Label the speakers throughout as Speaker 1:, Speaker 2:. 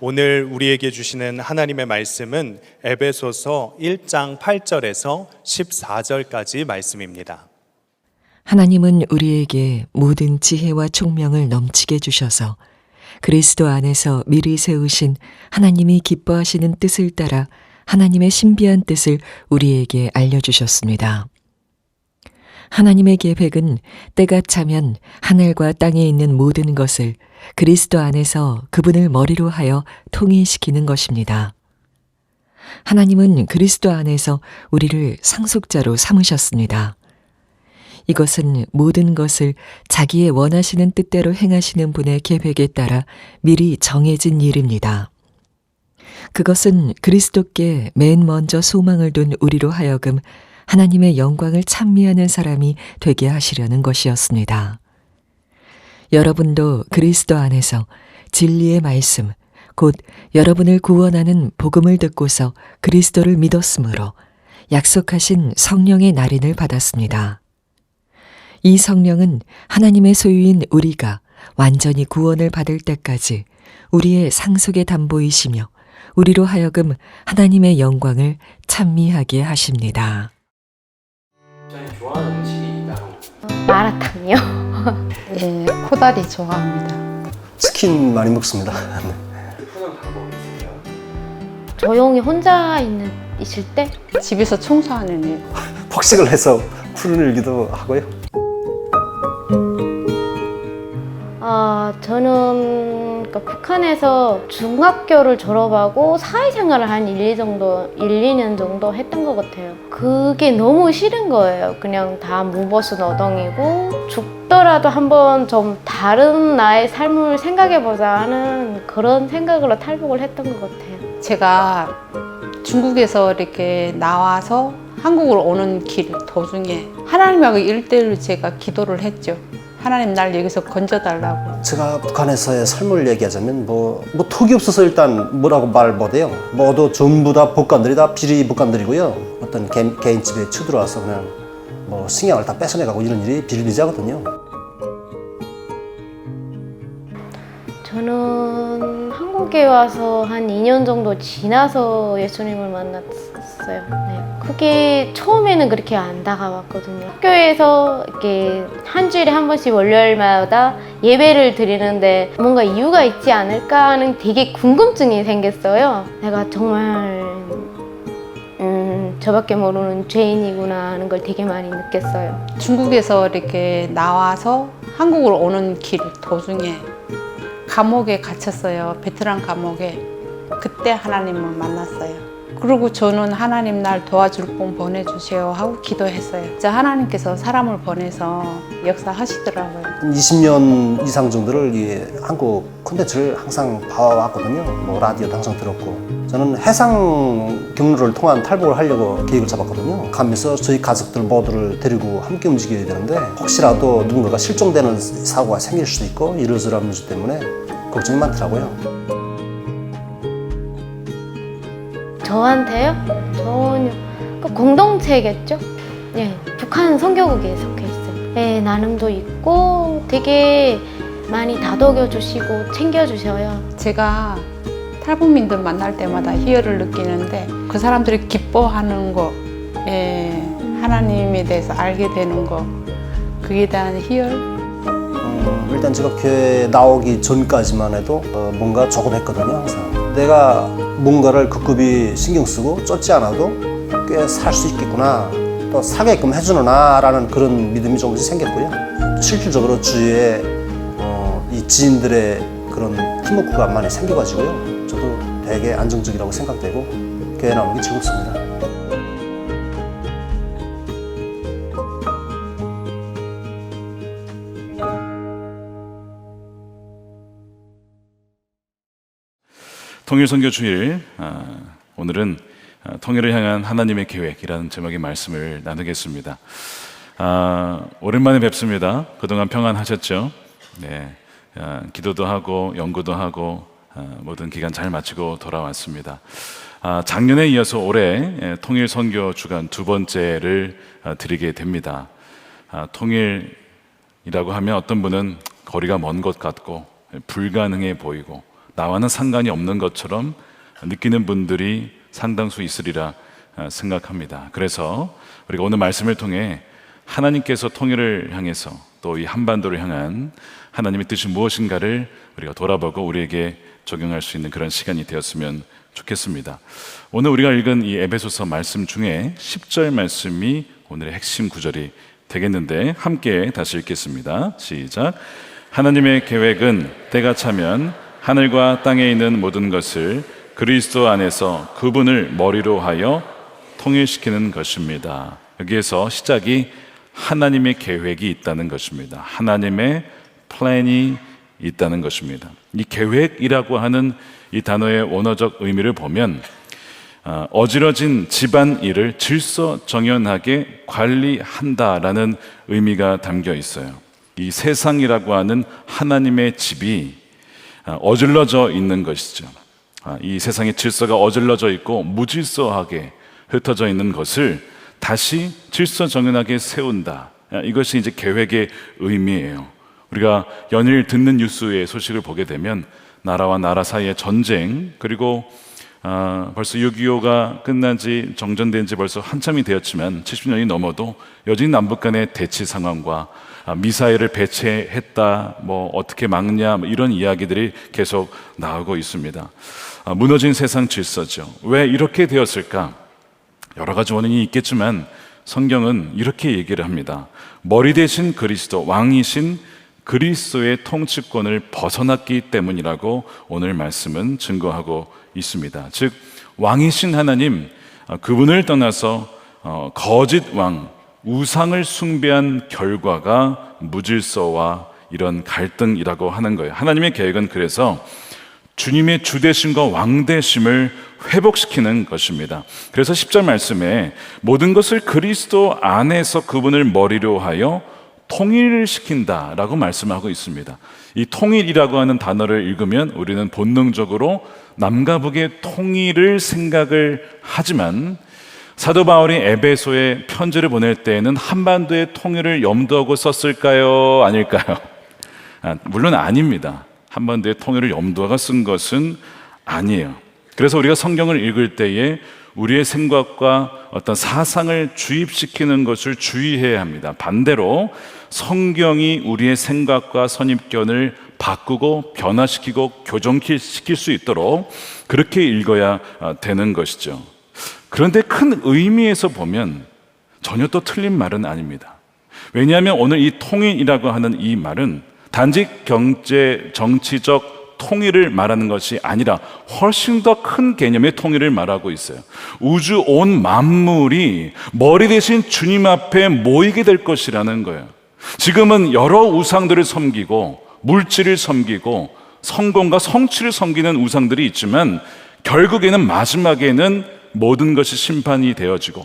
Speaker 1: 오늘 우리에게 주시는 하나님의 말씀은 에베소서 1장 8절에서 14절까지 말씀입니다.
Speaker 2: 하나님은 우리에게 모든 지혜와 총명을 넘치게 주셔서 그리스도 안에서 미리 세우신 하나님이 기뻐하시는 뜻을 따라 하나님의 신비한 뜻을 우리에게 알려주셨습니다. 하나님의 계획은 때가 차면 하늘과 땅에 있는 모든 것을 그리스도 안에서 그분을 머리로 하여 통일시키는 것입니다. 하나님은 그리스도 안에서 우리를 상속자로 삼으셨습니다. 이것은 모든 것을 자기의 원하시는 뜻대로 행하시는 분의 계획에 따라 미리 정해진 일입니다. 그것은 그리스도께 맨 먼저 소망을 둔 우리로 하여금 하나님의 영광을 찬미하는 사람이 되게 하시려는 것이었습니다. 여러분도 그리스도 안에서 진리의 말씀, 곧 여러분을 구원하는 복음을 듣고서 그리스도를 믿었으므로 약속하신 성령의 날인을 받았습니다. 이 성령은 하나님의 소유인 우리가 완전히 구원을 받을 때까지 우리의 상속의 담보이시며 우리로 하여금 하나님의 영광을 찬미하게 하십니다.
Speaker 3: 좋아하는 음식이 따로
Speaker 4: 마라탕이요?
Speaker 5: 예, 코다리 좋아합니다.
Speaker 6: 치킨 많이 먹습니다.
Speaker 3: 푸는 방법이 있으세요?
Speaker 4: 조용히 혼자 있을 때
Speaker 5: 집에서 청소하는 일.
Speaker 6: 폭식을 해서 푸른 일기도 하고요.
Speaker 4: 저는 북한에서 중학교를 졸업하고 사회생활을 한 1, 2년 정도 했던 것 같아요. 그게 너무 싫은 거예요. 그냥 다 무보수 노동이고 죽더라도 한번 좀 다른 나의 삶을 생각해보자 하는 그런 생각으로 탈북을 했던 것 같아요.
Speaker 5: 제가 중국에서 이렇게 나와서 한국으로 오는 길 도중에 하나님하고 1대1로 제가 기도를 했죠. 하나님 날 여기서 건져달라고.
Speaker 6: 제가 북한에서의 삶을 얘기하자면 뭐 턱이 없어서 일단 뭐라고 말 못해요. 모두 전부 다 복관들이 다 비리 복관들이고요. 어떤 개인 집에 쳐들어와서 그냥 뭐 식량을 다 뺏어내가고 이런 일이 비일비재하거든요.
Speaker 4: 저는 한국에 와서 한 2년 정도 지나서 예수님을 만났어요. 네. 그게 처음에는 그렇게 안 다가왔거든요. 학교에서 이렇게 한 주일에 한 번씩 월요일마다 예배를 드리는데 뭔가 이유가 있지 않을까 하는 되게 궁금증이 생겼어요. 내가 정말 저밖에 모르는 죄인이구나 하는 걸 되게 많이 느꼈어요.
Speaker 5: 중국에서 이렇게 나와서 한국으로 오는 길 도중에 감옥에 갇혔어요. 베트남 감옥에. 그때 하나님을 만났어요. 그리고 저는 하나님 날 도와줄 분 보내주세요 하고 기도했어요. 진짜 하나님께서 사람을 보내서 역사하시더라고요.
Speaker 6: 한 20년 이상 정도를 이 한국 콘텐츠를 항상 봐왔거든요. 뭐 라디오도 항상 들었고. 저는 해상 경로를 통한 탈북을 하려고 계획을 잡았거든요. 가면서 저희 가족들 모두를 데리고 함께 움직여야 되는데 혹시라도 누군가가 실종되는 사고가 생길 수도 있고 이러저러한 문제 때문에 걱정이 많더라고요.
Speaker 4: 저한테요? 전혀. 공동체겠죠? 예, 북한 선교국에 속해 있어요. 예, 나눔도 있고 되게 많이 다독여 주시고 챙겨 주셔요.
Speaker 5: 제가 탈북민들 만날 때마다 희열을 느끼는데 그 사람들이 기뻐하는 거, 하나님에 대해서 알게 되는 거, 그에 대한 희열.
Speaker 6: 일단 제가 교회 나오기 전까지만 해도 뭔가 조금 했거든요. 항상 내가 뭔가를 급급히 신경 쓰고 쫓지 않아도 꽤 살 수 있겠구나, 또 사게끔 해주는구나 라는 그런 믿음이 조금씩 생겼고요. 실질적으로 주위에 이 지인들의 그런 팀워크가 많이 생겨가지고요. 저도 되게 안정적이라고 생각되고 교회 나오는 게 즐겁습니다.
Speaker 7: 통일선교 주일, 오늘은 통일을 향한 하나님의 계획이라는 제목의 말씀을 나누겠습니다. 오랜만에 뵙습니다. 그동안 평안하셨죠? 네, 기도도 하고 연구도 하고 모든 기간 잘 마치고 돌아왔습니다. 작년에 이어서 올해 통일선교 주간 두 번째를 드리게 됩니다. 통일이라고 하면 어떤 분은 거리가 먼 것 같고 불가능해 보이고 나와는 상관이 없는 것처럼 느끼는 분들이 상당수 있으리라 생각합니다. 그래서 우리가 오늘 말씀을 통해 하나님께서 통일을 향해서 또 이 한반도를 향한 하나님의 뜻이 무엇인가를 우리가 돌아보고 우리에게 적용할 수 있는 그런 시간이 되었으면 좋겠습니다. 오늘 우리가 읽은 이 에베소서 말씀 중에 10절 말씀이 오늘의 핵심 구절이 되겠는데 함께 다시 읽겠습니다. 시작. 하나님의 계획은 때가 차면 하늘과 땅에 있는 모든 것을 그리스도 안에서 그분을 머리로 하여 통일시키는 것입니다. 여기에서 시작이 하나님의 계획이 있다는 것입니다. 하나님의 플랜이 있다는 것입니다. 이 계획이라고 하는 이 단어의 원어적 의미를 보면 어지러진 집안일을 질서정연하게 관리한다라는 의미가 담겨 있어요. 이 세상이라고 하는 하나님의 집이 어질러져 있는 것이죠. 이 세상의 질서가 어질러져 있고 무질서하게 흩어져 있는 것을 다시 질서정연하게 세운다. 이것이 이제 계획의 의미예요. 우리가 연일 듣는 뉴스의 소식을 보게 되면 나라와 나라 사이의 전쟁, 그리고 벌써 6.25가 끝난 지 정전된 지 벌써 한참이 되었지만 70년이 넘어도 여전히 남북 간의 대치 상황과 미사일을 배치했다, 뭐 어떻게 막냐, 이런 이야기들이 계속 나오고 있습니다. 무너진 세상 질서죠. 왜 이렇게 되었을까? 여러 가지 원인이 있겠지만 성경은 이렇게 얘기를 합니다. 머리 대신 그리스도, 왕이신 그리스도의 통치권을 벗어났기 때문이라고 오늘 말씀은 증거하고 있습니다. 즉 왕이신 하나님, 그분을 떠나서 거짓 왕, 우상을 숭배한 결과가 무질서와 이런 갈등이라고 하는 거예요. 하나님의 계획은 그래서 주님의 주되심과 왕되심을 회복시키는 것입니다. 그래서 10절 말씀에 모든 것을 그리스도 안에서 그분을 머리로 하여 통일을 시킨다라고 말씀하고 있습니다. 이 통일이라고 하는 단어를 읽으면 우리는 본능적으로 남과 북의 통일을 생각을 하지만 사도 바울이 에베소에 편지를 보낼 때에는 한반도의 통일을 염두하고 썼을까요? 아닐까요? 물론 아닙니다. 한반도의 통일을 염두하고 쓴 것은 아니에요. 그래서 우리가 성경을 읽을 때에 우리의 생각과 어떤 사상을 주입시키는 것을 주의해야 합니다. 반대로 성경이 우리의 생각과 선입견을 바꾸고 변화시키고 교정시킬 수 있도록 그렇게 읽어야 되는 것이죠. 그런데 큰 의미에서 보면 전혀 또 틀린 말은 아닙니다. 왜냐하면 오늘 이 통일이라고 하는 이 말은 단지 경제, 정치적 통일을 말하는 것이 아니라 훨씬 더 큰 개념의 통일을 말하고 있어요. 우주 온 만물이 머리 대신 주님 앞에 모이게 될 것이라는 거예요. 지금은 여러 우상들을 섬기고 물질을 섬기고 성공과 성취를 섬기는 우상들이 있지만 결국에는 마지막에는 모든 것이 심판이 되어지고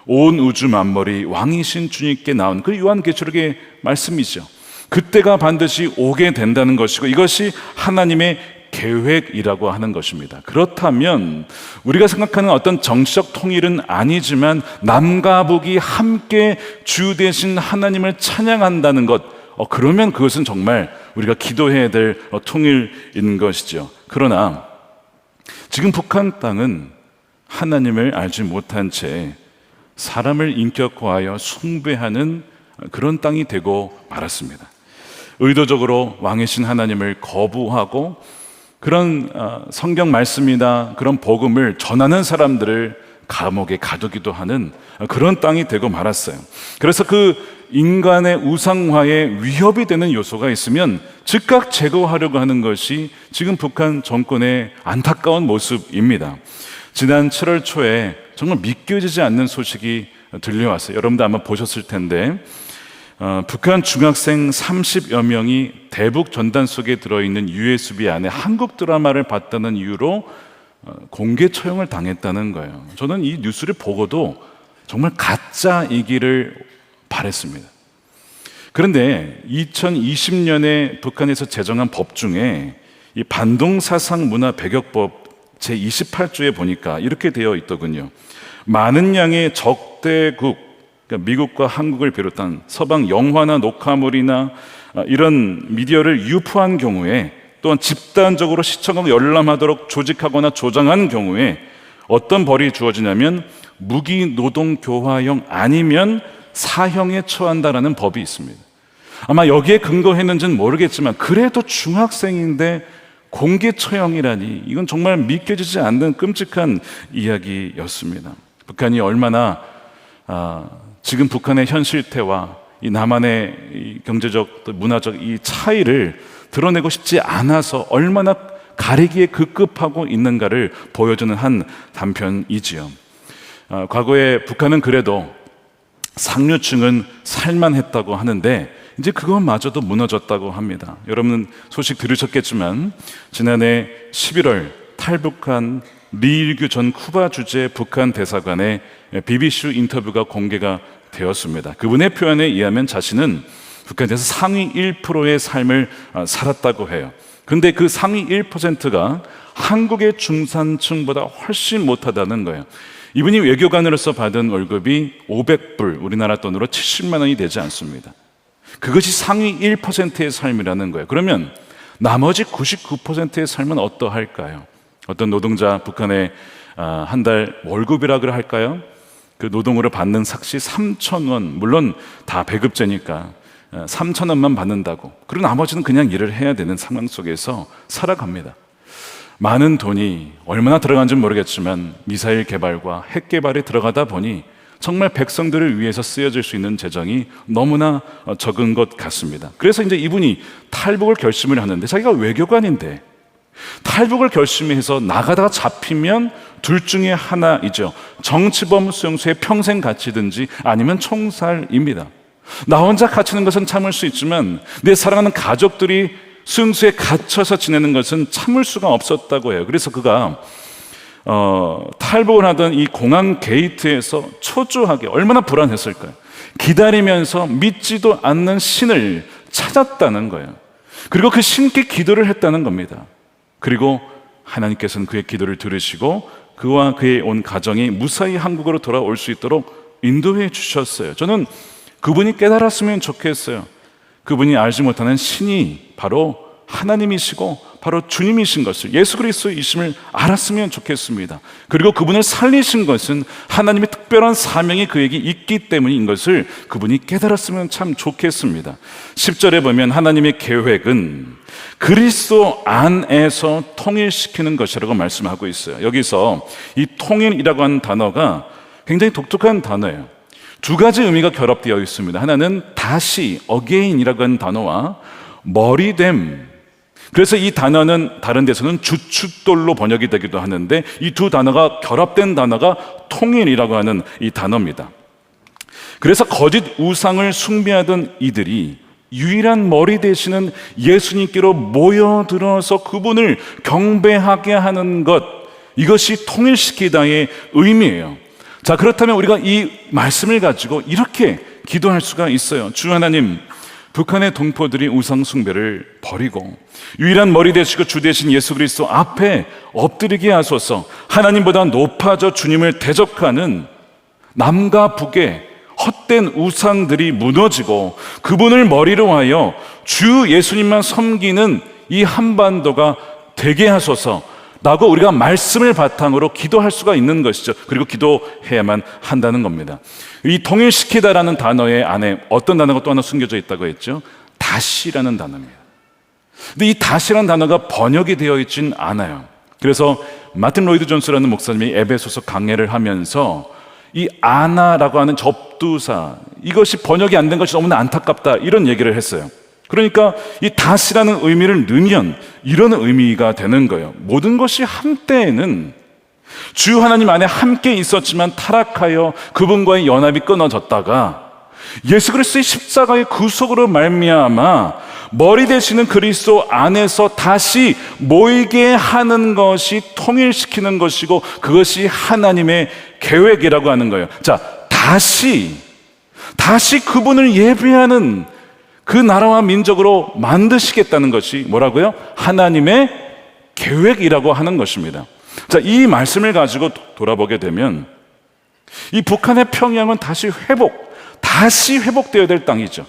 Speaker 7: 온 우주 만물이 왕이신 주님께 나온 그 요한계시록의 말씀이죠. 그때가 반드시 오게 된다는 것이고 이것이 하나님의 계획이라고 하는 것입니다. 그렇다면 우리가 생각하는 어떤 정치적 통일은 아니지만 남과 북이 함께 주 되신 하나님을 찬양한다는 것, 그러면 그것은 정말 우리가 기도해야 될 통일인 것이죠. 그러나 지금 북한 땅은 하나님을 알지 못한 채 사람을 인격화하여 숭배하는 그런 땅이 되고 말았습니다. 의도적으로 왕이신 하나님을 거부하고 그런 성경 말씀이나 그런 복음을 전하는 사람들을 감옥에 가두기도 하는 그런 땅이 되고 말았어요. 그래서 그 인간의 우상화에 위협이 되는 요소가 있으면 즉각 제거하려고 하는 것이 지금 북한 정권의 안타까운 모습입니다. 지난 7월 초에 정말 믿겨지지 않는 소식이 들려왔어요. 여러분도 아마 보셨을 텐데 북한 중학생 30여 명이 대북 전단 속에 들어있는 USB 안에 한국 드라마를 봤다는 이유로 공개 처형을 당했다는 거예요. 저는 이 뉴스를 보고도 정말 가짜이기를 바랬습니다. 그런데 2020년에 북한에서 제정한 법 중에 이 반동사상문화배격법 제28조에 보니까 이렇게 되어 있더군요. 많은 양의 적대국, 그러니까 미국과 한국을 비롯한 서방 영화나 녹화물이나 이런 미디어를 유포한 경우에 또한 집단적으로 시청하고 열람하도록 조직하거나 조장한 경우에 어떤 벌이 주어지냐면 무기 노동 교화형 아니면 사형에 처한다라는 법이 있습니다. 아마 여기에 근거했는지는 모르겠지만 그래도 중학생인데 공개 처형이라니 이건 정말 믿겨지지 않는 끔찍한 이야기였습니다. 북한이 얼마나 지금 북한의 현 실태와 이 남한의 이 경제적 또 문화적 이 차이를 드러내고 싶지 않아서 얼마나 가리기에 급급하고 있는가를 보여주는 한 단편이지요. 과거에 북한은 그래도 상류층은 살만했다고 하는데 이제 그것마저도 무너졌다고 합니다. 여러분 소식 들으셨겠지만 지난해 11월 탈북한 리일규 전 쿠바 주재 북한 대사관의 BBC 인터뷰가 공개가 되었습니다. 그분의 표현에 의하면 자신은 북한에서 상위 1%의 삶을 살았다고 해요. 근데 그 상위 1%가 한국의 중산층보다 훨씬 못하다는 거예요. 이분이 외교관으로서 받은 월급이 500불, 우리나라 돈으로 70만 원이 되지 않습니다. 그것이 상위 1%의 삶이라는 거예요. 그러면 나머지 99%의 삶은 어떠할까요? 어떤 노동자, 북한의 한 달 월급이라 그래 할까요? 그 노동으로 받는 삭시 3,000원, 물론 다 배급제니까 3,000원만 받는다고. 그리고 나머지는 그냥 일을 해야 되는 상황 속에서 살아갑니다. 많은 돈이 얼마나 들어간지는 모르겠지만 미사일 개발과 핵 개발에 들어가다 보니 정말 백성들을 위해서 쓰여질 수 있는 재정이 너무나 적은 것 같습니다. 그래서 이제 이분이 탈북을 결심을 하는데 자기가 외교관인데 탈북을 결심해서 나가다가 잡히면 둘 중에 하나이죠. 정치범 수용소에 평생 갇히든지 아니면 총살입니다. 나 혼자 갇히는 것은 참을 수 있지만 내 사랑하는 가족들이 수용소에 갇혀서 지내는 것은 참을 수가 없었다고 해요. 그래서 그가 탈북을 하던 이 공항 게이트에서 초조하게 얼마나 불안했을까요? 기다리면서 믿지도 않는 신을 찾았다는 거예요. 그리고 그 신께 기도를 했다는 겁니다. 그리고 하나님께서는 그의 기도를 들으시고 그와 그의 온 가정이 무사히 한국으로 돌아올 수 있도록 인도해 주셨어요. 저는 그분이 깨달았으면 좋겠어요. 그분이 알지 못하는 신이 바로 하나님이시고 바로 주님이신 것을, 예수 그리스도이심을 알았으면 좋겠습니다. 그리고 그분을 살리신 것은 하나님의 특별한 사명이 그에게 있기 때문인 것을 그분이 깨달았으면 참 좋겠습니다. 10절에 보면 하나님의 계획은 그리스도 안에서 통일시키는 것이라고 말씀하고 있어요. 여기서 이 통일이라고 하는 단어가 굉장히 독특한 단어예요. 두 가지 의미가 결합되어 있습니다. 하나는 다시, again이라고 하는 단어와 머리됨. 그래서 이 단어는 다른 데서는 주춧돌로 번역이 되기도 하는데 이 두 단어가 결합된 단어가 통일이라고 하는 이 단어입니다. 그래서 거짓 우상을 숭배하던 이들이 유일한 머리 되시는 예수님께로 모여들어서 그분을 경배하게 하는 것, 이것이 통일시키다의 의미예요. 자, 그렇다면 우리가 이 말씀을 가지고 이렇게 기도할 수가 있어요. 주 하나님, 북한의 동포들이 우상 숭배를 버리고 유일한 머리 되시고 주 되신 예수 그리스도 앞에 엎드리게 하소서. 하나님보다 높아져 주님을 대적하는 남과 북의 헛된 우상들이 무너지고 그분을 머리로 하여 주 예수님만 섬기는 이 한반도가 되게 하소서 라고 우리가 말씀을 바탕으로 기도할 수가 있는 것이죠. 그리고 기도해야만 한다는 겁니다. 이 통일시키다라는 단어의 안에 어떤 단어가 또 하나 숨겨져 있다고 했죠? 다시라는 단어입니다. 근데 이 다시라는 단어가 번역이 되어 있진 않아요. 그래서 마틴 로이드 존스라는 목사님이 에베소서 강해를 하면서 이 아나라고 하는 접두사, 이것이 번역이 안 된 것이 너무나 안타깝다, 이런 얘기를 했어요. 그러니까 이 다시라는 의미를 넣으면 이런 의미가 되는 거예요. 모든 것이 한때에는 주 하나님 안에 함께 있었지만 타락하여 그분과의 연합이 끊어졌다가 예수 그리스도의 십자가의 구속으로 말미암아 머리 되시는 그리스도 안에서 다시 모이게 하는 것이 통일시키는 것이고 그것이 하나님의 계획이라고 하는 거예요. 자, 다시 그분을 예배하는 그 나라와 민족으로 만드시겠다는 것이 뭐라고요? 하나님의 계획이라고 하는 것입니다. 자, 이 말씀을 가지고 돌아보게 되면 이 북한의 평양은 다시 회복되어야 될 땅이죠.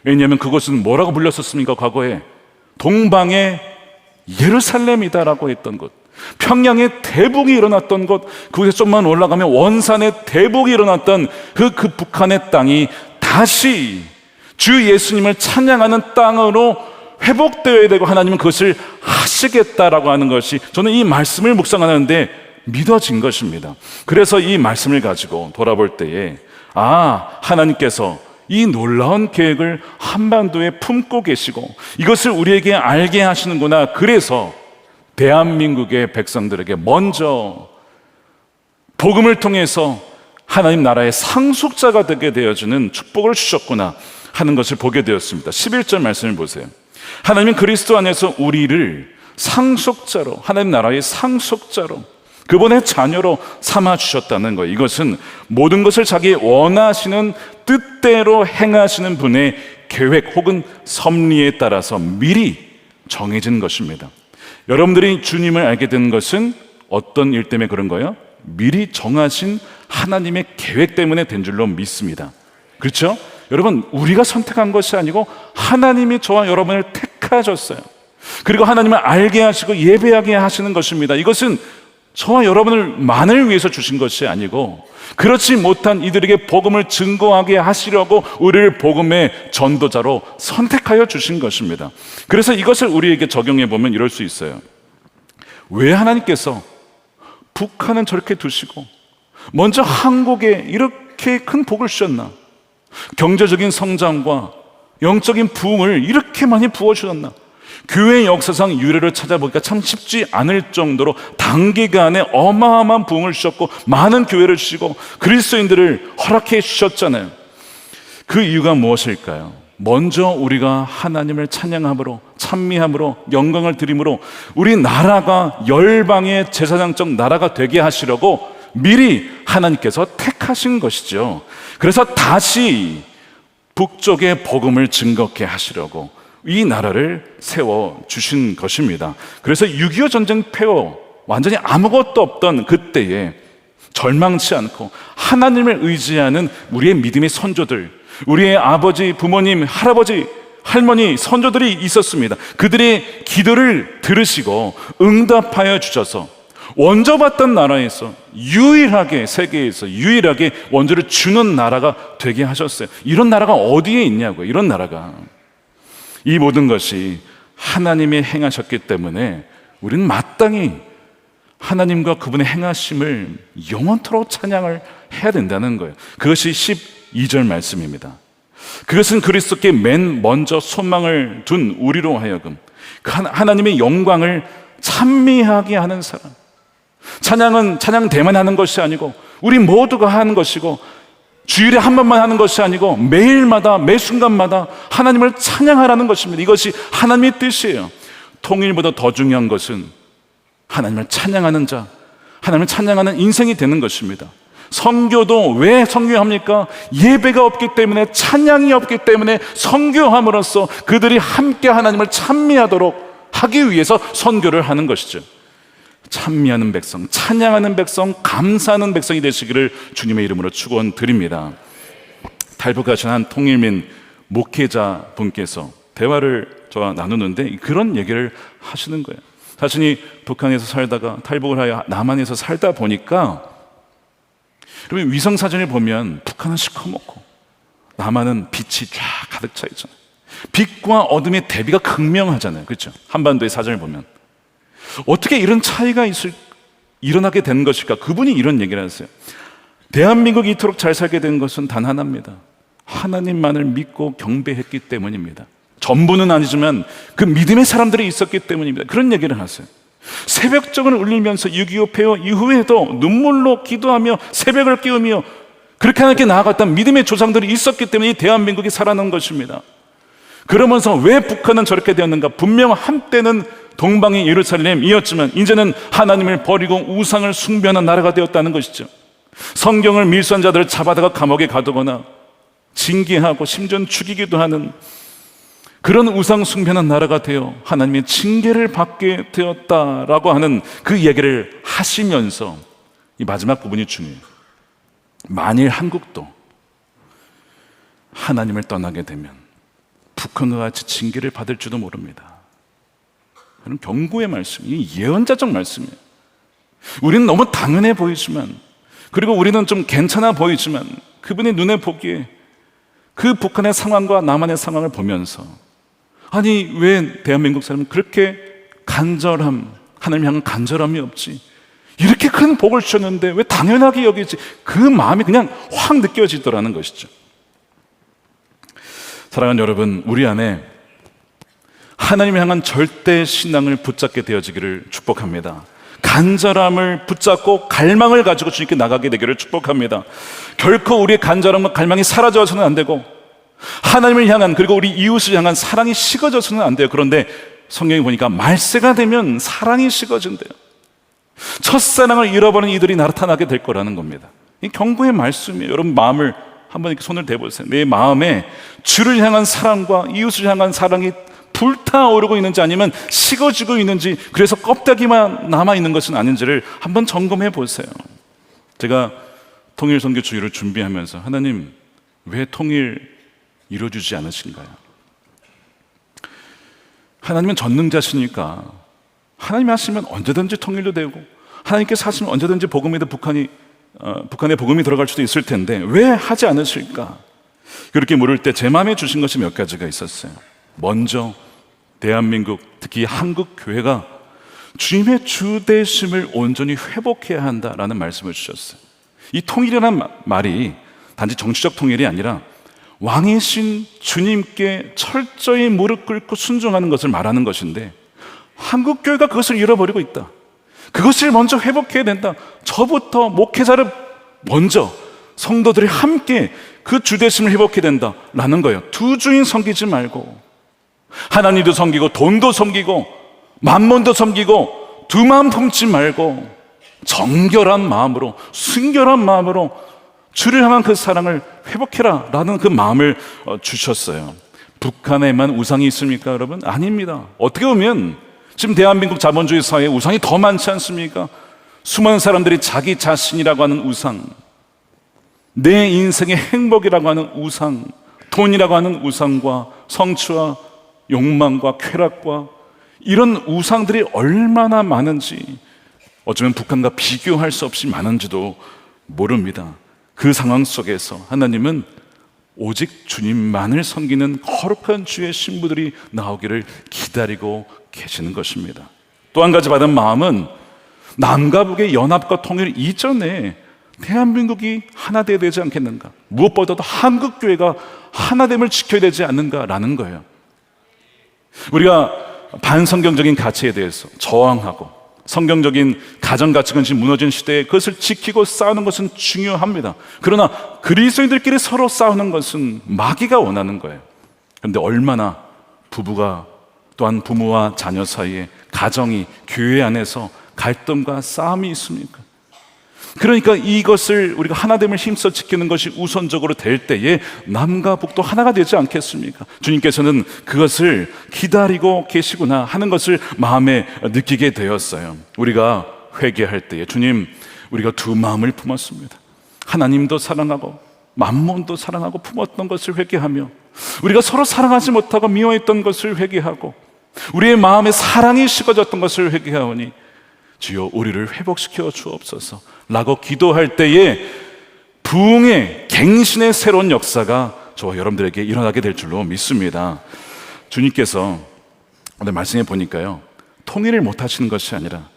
Speaker 7: 왜냐하면 그것은 뭐라고 불렸었습니까? 과거에 동방의 예루살렘이다라고 했던 곳, 평양의 대북이 일어났던 곳, 그곳에 좀만 올라가면 원산의 대북이 일어났던 그 북한의 땅이 다시 주 예수님을 찬양하는 땅으로 회복되어야 되고 하나님은 그것을 하시겠다라고 하는 것이 저는 이 말씀을 묵상하는데 믿어진 것입니다. 그래서 이 말씀을 가지고 돌아볼 때에 하나님께서 이 놀라운 계획을 한반도에 품고 계시고 이것을 우리에게 알게 하시는구나. 그래서 대한민국의 백성들에게 먼저 복음을 통해서 하나님 나라의 상속자가 되게 되어주는 축복을 주셨구나 하는 것을 보게 되었습니다. 11절 말씀을 보세요. 하나님은 그리스도 안에서 우리를 상속자로, 하나님 나라의 상속자로, 그분의 자녀로 삼아주셨다는 거예요. 이것은 모든 것을 자기 원하시는 뜻대로 행하시는 분의 계획 혹은 섭리에 따라서 미리 정해진 것입니다. 여러분들이 주님을 알게 된 것은 어떤 일 때문에 그런 거예요? 미리 정하신 하나님의 계획 때문에 된 줄로 믿습니다. 그렇죠? 여러분, 우리가 선택한 것이 아니고 하나님이 저와 여러분을 택하셨어요. 그리고 하나님을 알게 하시고 예배하게 하시는 것입니다. 이것은 저와 여러분을만을 위해서 주신 것이 아니고 그렇지 못한 이들에게 복음을 증거하게 하시려고 우리를 복음의 전도자로 선택하여 주신 것입니다. 그래서 이것을 우리에게 적용해 보면 이럴 수 있어요. 왜 하나님께서 북한은 저렇게 두시고 먼저 한국에 이렇게 큰 복을 주셨나? 경제적인 성장과 영적인 부흥을 이렇게 많이 부어주셨나? 교회의 역사상 유래를 찾아보니까 참 쉽지 않을 정도로 단기간에 어마어마한 부흥을 주셨고 많은 교회를 주시고 그리스도인들을 허락해 주셨잖아요. 그 이유가 무엇일까요? 먼저 우리가 하나님을 찬양함으로, 찬미함으로, 영광을 드림으로 우리 나라가 열방의 제사장적 나라가 되게 하시려고 미리 하나님께서 택하신 것이죠. 그래서 다시 북쪽의 복음을 증거케 하시려고 이 나라를 세워주신 것입니다. 그래서 6.25 전쟁 폐허 완전히 아무것도 없던 그때에 절망치 않고 하나님을 의지하는 우리의 믿음의 선조들, 우리의 아버지, 부모님, 할아버지, 할머니, 선조들이 있었습니다. 그들의 기도를 들으시고 응답하여 주셔서 원조받던 나라에서 유일하게, 세계에서 유일하게 원조를 주는 나라가 되게 하셨어요. 이런 나라가 어디에 있냐고요. 이런 나라가. 이 모든 것이 하나님이 행하셨기 때문에 우리는 마땅히 하나님과 그분의 행하심을 영원토록 찬양을 해야 된다는 거예요. 그것이 12절 말씀입니다. 그것은 그리스도께 맨 먼저 소망을 둔 우리로 하여금 하나님의 영광을 찬미하게 하는 사람. 찬양은 찬양대만 하는 것이 아니고 우리 모두가 하는 것이고 주일에 한 번만 하는 것이 아니고 매일마다 매 순간마다 하나님을 찬양하라는 것입니다. 이것이 하나님의 뜻이에요. 통일보다 더 중요한 것은 하나님을 찬양하는 자, 하나님을 찬양하는 인생이 되는 것입니다. 선교도 왜 선교합니까? 예배가 없기 때문에, 찬양이 없기 때문에 선교함으로써 그들이 함께 하나님을 찬미하도록 하기 위해서 선교를 하는 것이죠. 찬미하는 백성, 찬양하는 백성, 감사하는 백성이 되시기를 주님의 이름으로 축원드립니다. 탈북하신 한 통일민 목회자 분께서 대화를 저와 나누는데 그런 얘기를 하시는 거예요. 자신이 북한에서 살다가 탈북을 하여 남한에서 살다 보니까 여러분 위성사진을 보면 북한은 시커멓고 남한은 빛이 쫙 가득 차 있잖아요. 빛과 어둠의 대비가 극명하잖아요. 그렇죠? 한반도의 사진을 보면 어떻게 이런 차이가 일어나게 된 것일까? 그분이 이런 얘기를 하세요. 대한민국이 이토록 잘 살게 된 것은 단 하나입니다. 하나님만을 믿고 경배했기 때문입니다. 전부는 아니지만 그 믿음의 사람들이 있었기 때문입니다. 그런 얘기를 하세요. 새벽적을 울리면서 6.25 폐허 이후에도 눈물로 기도하며 새벽을 깨우며 그렇게 하나님께 나아갔던 믿음의 조상들이 있었기 때문에 이 대한민국이 살아난 것입니다. 그러면서 왜 북한은 저렇게 되었는가? 분명 한때는 동방의 예루살렘이었지만 이제는 하나님을 버리고 우상을 숭배하는 나라가 되었다는 것이죠. 성경을 밀수한 자들을 잡아다가 감옥에 가두거나 징계하고 심지어는 죽이기도 하는 그런 우상 숭배하는 나라가 되어 하나님의 징계를 받게 되었다라고 하는 그 얘기를 하시면서 이 마지막 부분이 중요해요. 만일 한국도 하나님을 떠나게 되면 북한과 같이 징계를 받을지도 모릅니다. 그런 경고의 말씀이 예언자적 말씀이에요. 우리는 너무 당연해 보이지만, 그리고 우리는 좀 괜찮아 보이지만, 그분의 눈에 보기에 그 북한의 상황과 남한의 상황을 보면서, 아니 왜 대한민국 사람은 그렇게 하나님 향한 간절함이 없지? 이렇게 큰 복을 주셨는데 왜 당연하게 여기지? 그 마음이 그냥 확 느껴지더라는 것이죠. 사랑하는 여러분, 우리 안에 하나님을 향한 절대 신앙을 붙잡게 되어지기를 축복합니다. 간절함을 붙잡고 갈망을 가지고 주님께 나가게 되기를 축복합니다. 결코 우리의 간절함과 갈망이 사라져서는 안 되고, 하나님을 향한, 그리고 우리 이웃을 향한 사랑이 식어져서는 안 돼요. 그런데 성경에 보니까 말세가 되면 사랑이 식어진대요. 첫사랑을 잃어버린 이들이 나타나게 될 거라는 겁니다. 이 경고의 말씀이에요. 여러분 마음을 한번 이렇게 손을 대보세요. 내 마음에 주를 향한 사랑과 이웃을 향한 사랑이 불타오르고 있는지 아니면 식어지고 있는지, 그래서 껍데기만 남아있는 것은 아닌지를 한번 점검해 보세요. 제가 통일 선교 주일을 준비하면서 하나님 왜 통일 이루어주지 않으신가요? 하나님은 전능자시니까 하나님이 하시면 언제든지 통일도 되고, 하나님께서 하시면 언제든지 복음에도 북한의 복음이 들어갈 수도 있을 텐데 왜 하지 않으실까? 그렇게 물을 때 제 마음에 주신 것이 몇 가지가 있었어요. 먼저 대한민국, 특히 한국 교회가 주님의 주되심을 온전히 회복해야 한다라는 말씀을 주셨어요. 이 통일이라는 말이 단지 정치적 통일이 아니라 왕이신 주님께 철저히 무릎 꿇고 순종하는 것을 말하는 것인데, 한국 교회가 그것을 잃어버리고 있다. 그것을 먼저 회복해야 된다. 저부터 목회자를 먼저 성도들이 함께 그 주되심을 회복해야 된다라는 거예요. 두 주인 섬기지 말고, 하나님도 섬기고 돈도 섬기고 만몬도 섬기고 두 마음 품지 말고 정결한 마음으로, 순결한 마음으로 주를 향한 그 사랑을 회복해라 라는 그 마음을 주셨어요. 북한에만 우상이 있습니까, 여러분? 아닙니다. 어떻게 보면 지금 대한민국 자본주의 사회에 우상이 더 많지 않습니까? 수많은 사람들이 자기 자신이라고 하는 우상, 내 인생의 행복이라고 하는 우상, 돈이라고 하는 우상과 성취와 욕망과 쾌락과 이런 우상들이 얼마나 많은지, 어쩌면 북한과 비교할 수 없이 많은지도 모릅니다. 그 상황 속에서 하나님은 오직 주님만을 섬기는 거룩한 주의 신부들이 나오기를 기다리고 계시는 것입니다. 또 한 가지 받은 마음은 남과 북의 연합과 통일 이전에 대한민국이 하나 되어야 되지 않겠는가, 무엇보다도 한국교회가 하나됨을 지켜야 되지 않는가라는 거예요. 우리가 반성경적인 가치에 대해서 저항하고 성경적인 가정가치가 지금 무너진 시대에 그것을 지키고 싸우는 것은 중요합니다. 그러나 그리스도인들끼리 서로 싸우는 것은 마귀가 원하는 거예요. 그런데 얼마나 부부가, 또한 부모와 자녀 사이에, 가정이, 교회 안에서 갈등과 싸움이 있습니까? 그러니까 이것을 우리가 하나됨을 힘써 지키는 것이 우선적으로 될 때에 남과 북도 하나가 되지 않겠습니까? 주님께서는 그것을 기다리고 계시구나 하는 것을 마음에 느끼게 되었어요. 우리가 회개할 때에 주님, 우리가 두 마음을 품었습니다. 하나님도 사랑하고 만몬도 사랑하고 품었던 것을 회개하며, 우리가 서로 사랑하지 못하고 미워했던 것을 회개하고, 우리의 마음에 사랑이 식어졌던 것을 회개하오니 주여 우리를 회복시켜 주옵소서 라고 기도할 때에 부흥의, 갱신의 새로운 역사가 저와 여러분들에게 일어나게 될 줄로 믿습니다. 주님께서 오늘 말씀해 보니까요, 통일을 못 하시는 것이 아니라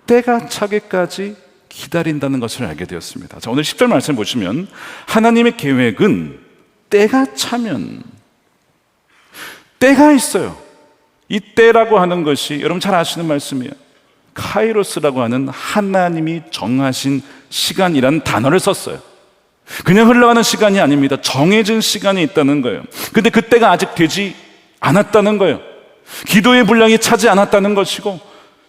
Speaker 7: 때가 차기까지 기다린다는 것을 알게 되었습니다. 자, 오늘 10절 말씀 보시면 하나님의 계획은 때가 차면, 때가 있어요. 이 때라고 하는 것이 여러분 잘 아시는 말씀이에요. 카이로스라고 하는 하나님이 정하신 시간이라는 단어를 썼어요. 그냥 흘러가는 시간이 아닙니다. 정해진 시간이 있다는 거예요. 근데 그때가 아직 되지 않았다는 거예요. 기도의 분량이 차지 않았다는 것이고,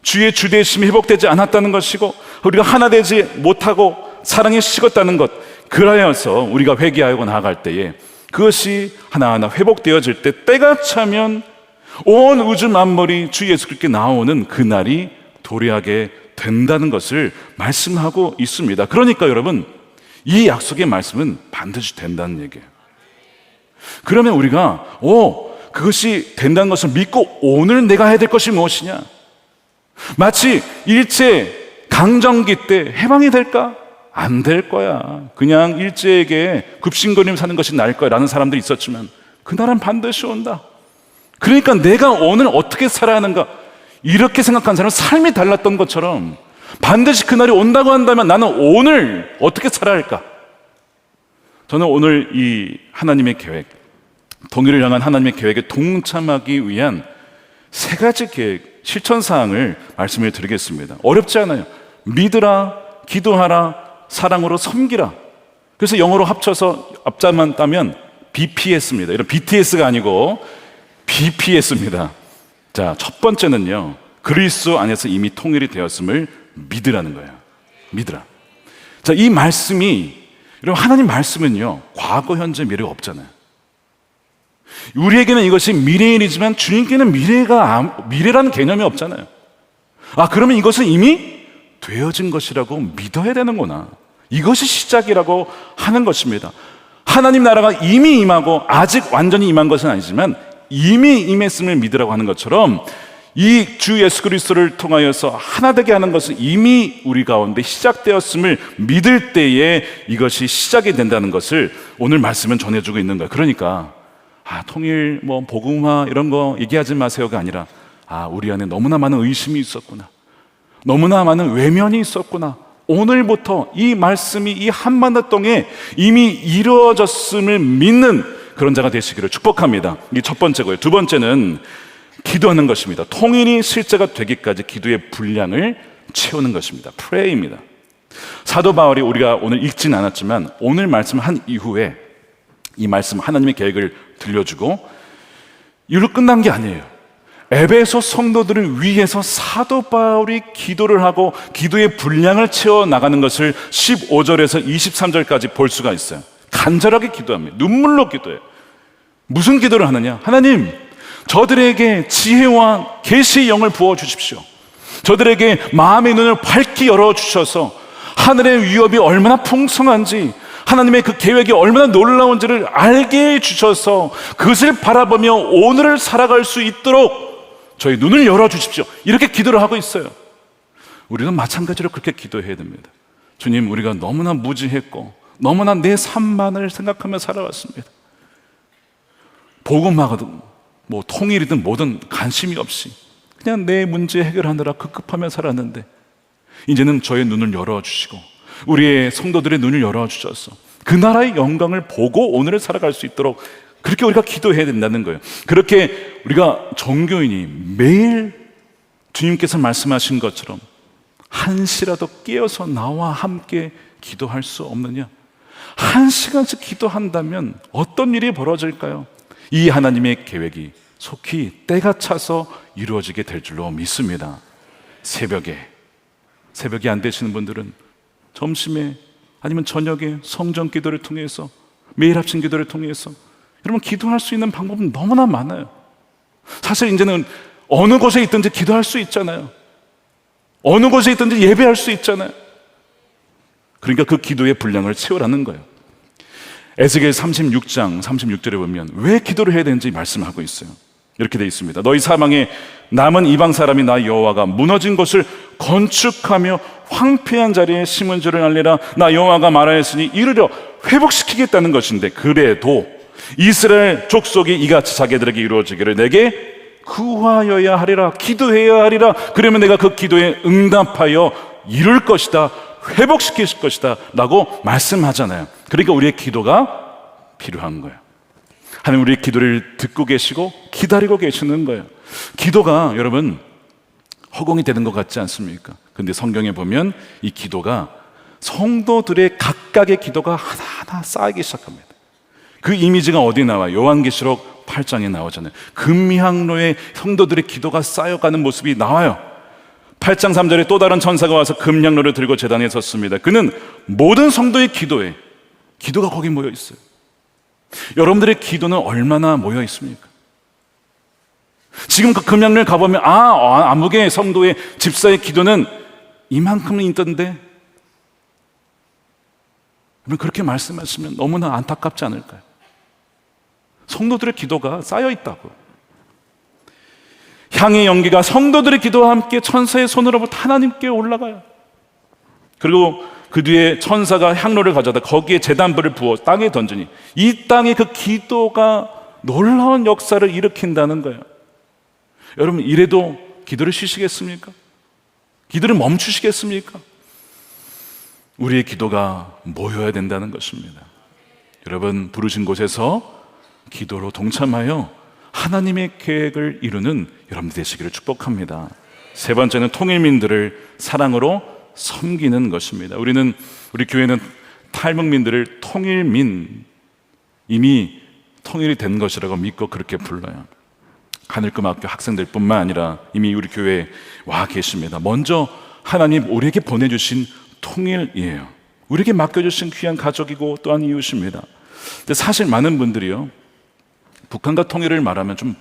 Speaker 7: 주의 주되심이 회복되지 않았다는 것이고, 우리가 하나 되지 못하고 사랑이 식었다는 것, 그러하여서 우리가 회개하고 나아갈 때에 그것이 하나하나 회복되어질 때 때가 차면 온 우주 만물이 주 예수 그리스도께 나오는 그날이 도래하게 된다는 것을 말씀하고 있습니다. 그러니까 여러분, 이 약속의 말씀은 반드시 된다는 얘기예요. 그러면 우리가 그것이 된다는 것을 믿고 오늘 내가 해야 될 것이 무엇이냐? 마치 일제 강점기 때 해방이 될까? 안 될 거야. 그냥 일제에게 굽신거리며 사는 것이 나을 거야 라는 사람들이 있었지만 그날은 반드시 온다. 그러니까 내가 오늘 어떻게 살아야 하는가, 이렇게 생각한 사람은 삶이 달랐던 것처럼 반드시 그날이 온다고 한다면 나는 오늘 어떻게 살아야 할까? 저는 오늘 이 하나님의 계획, 통일을 향한 하나님의 계획에 동참하기 위한 3가지 계획, 실천사항을 말씀을 드리겠습니다. 어렵지 않아요. 믿으라, 기도하라, 사랑으로 섬기라. 그래서 영어로 합쳐서 앞자만 따면 BPS입니다. 이런 BTS가 아니고 BPS입니다. 자, 첫 번째는요, 그리스도 안에서 이미 통일이 되었음을 믿으라는 거예요. 믿으라. 자, 이 말씀이, 여러분, 하나님 말씀은요, 과거, 현재, 미래가 없잖아요. 우리에게는 이것이 미래일이지만 주님께는 미래라는 개념이 없잖아요. 아, 그러면 이것은 이미 되어진 것이라고 믿어야 되는구나. 이것이 시작이라고 하는 것입니다. 하나님 나라가 이미 임하고 아직 완전히 임한 것은 아니지만 이미 임했음을 믿으라고 하는 것처럼 이 주 예수 그리스도를 통하여서 하나 되게 하는 것은 이미 우리 가운데 시작되었음을 믿을 때에 이것이 시작이 된다는 것을 오늘 말씀은 전해주고 있는 거예요. 그러니까 통일, 복음화 이런 거 얘기하지 마세요가 아니라 우리 안에 너무나 많은 의심이 있었구나, 너무나 많은 외면이 있었구나, 오늘부터 이 말씀이 이 한반도 땅에 이미 이루어졌음을 믿는 그런 자가 되시기를 축복합니다. 이게 첫 번째고요. 두 번째는 기도하는 것입니다. 통일이 실제가 되기까지 기도의 분량을 채우는 것입니다. 프레이입니다. 사도 바울이 우리가 오늘 읽진 않았지만 오늘 말씀한 이후에 이 말씀 하나님의 계획을 들려주고 이로 끝난 게 아니에요. 에베소 성도들을 위해서 사도 바울이 기도를 하고 기도의 분량을 채워 나가는 것을 15절에서 23절까지 볼 수가 있어요. 간절하게 기도합니다. 눈물로 기도해요. 무슨 기도를 하느냐? 하나님, 저들에게 지혜와 계시의 영을 부어주십시오. 저들에게 마음의 눈을 밝히 열어주셔서 하늘의 위협이 얼마나 풍성한지, 하나님의 그 계획이 얼마나 놀라운지를 알게 해주셔서 그것을 바라보며 오늘을 살아갈 수 있도록 저희 눈을 열어주십시오. 이렇게 기도를 하고 있어요. 우리는 마찬가지로 그렇게 기도해야 됩니다. 주님, 우리가 너무나 무지했고 너무나 내 삶만을 생각하며 살아왔습니다. 복음화거든 통일이든 뭐든 관심이 없이 그냥 내 문제 해결하느라 급급하며 살았는데 이제는 저의 눈을 열어주시고 우리의 성도들의 눈을 열어주셔서 그 나라의 영광을 보고 오늘을 살아갈 수 있도록 그렇게 우리가 기도해야 된다는 거예요. 그렇게 우리가 종교인이 매일 주님께서 말씀하신 것처럼 한시라도 깨어서 나와 함께 기도할 수 없느냐? 1시간씩 기도한다면 어떤 일이 벌어질까요? 이 하나님의 계획이 속히 때가 차서 이루어지게 될 줄로 믿습니다. 새벽이 안 되시는 분들은 점심에 아니면 저녁에 성전 기도를 통해서 매일 아침 기도를 통해서 여러분 기도할 수 있는 방법은 너무나 많아요. 사실 이제는 어느 곳에 있든지 기도할 수 있잖아요. 어느 곳에 있든지 예배할 수 있잖아요. 그러니까 그 기도의 분량을 채우라는 거예요. 에스겔 36장 36절에 보면 왜 기도를 해야 되는지 말씀하고 있어요. 이렇게 되어 있습니다. 너희 사방에 남은 이방 사람이 나 여호와가 무너진 곳을 건축하며 황폐한 자리에 심은 줄을 알리라. 나 여호와가 말하였으니 이르려 회복시키겠다는 것인데 그래도 이스라엘 족속이 이같이 자기들에게 이루어지기를 내게 구하여야 하리라. 기도해야 하리라. 그러면 내가 그 기도에 응답하여 이룰 것이다. 회복시킬 것이다 라고 말씀하잖아요. 그러니까 우리의 기도가 필요한 거예요. 하나님 우리의 기도를 듣고 계시고 기다리고 계시는 거예요. 기도가 여러분 허공이 되는 것 같지 않습니까? 근데 성경에 보면 이 기도가 성도들의 각각의 기도가 하나하나 쌓이기 시작합니다. 그 이미지가 어디 나와요? 요한계시록 8장에 나오잖아요. 금향로에 성도들의 기도가 쌓여가는 모습이 나와요. 8장 3절에 또 다른 천사가 와서 금향로를 들고 제단에 섰습니다. 그는 모든 성도의 기도가 거기 모여 있어요. 여러분들의 기도는 얼마나 모여 있습니까? 지금 그 금향로에 가보면 아무개 성도의 집사의 기도는 이만큼은 있던데 그렇게 말씀하시면 너무나 안타깝지 않을까요? 성도들의 기도가 쌓여 있다고. 향의 연기가 성도들의 기도와 함께 천사의 손으로부터 하나님께 올라가요. 그리고 그 뒤에 천사가 향로를 가져다 거기에 제단불을 부어 땅에 던지니 이 땅의 그 기도가 놀라운 역사를 일으킨다는 거예요. 여러분, 이래도 기도를 쉬시겠습니까? 기도를 멈추시겠습니까? 우리의 기도가 모여야 된다는 것입니다. 여러분, 부르신 곳에서 기도로 동참하여 하나님의 계획을 이루는 여러분 되시기를 축복합니다. 세 번째는 통일민들을 사랑으로 섬기는 것입니다. 우리 교회는 탈북민들을 통일민, 이미 통일이 된 것이라고 믿고 그렇게 불러요. 하늘금학교 학생들뿐만 아니라 이미 우리 교회에 와 계십니다. 먼저 하나님 우리에게 보내주신 통일이에요. 우리에게 맡겨주신 귀한 가족이고 또한 이웃입니다. 근데 사실 많은 분들이요, 북한과 통일을 말하면 좀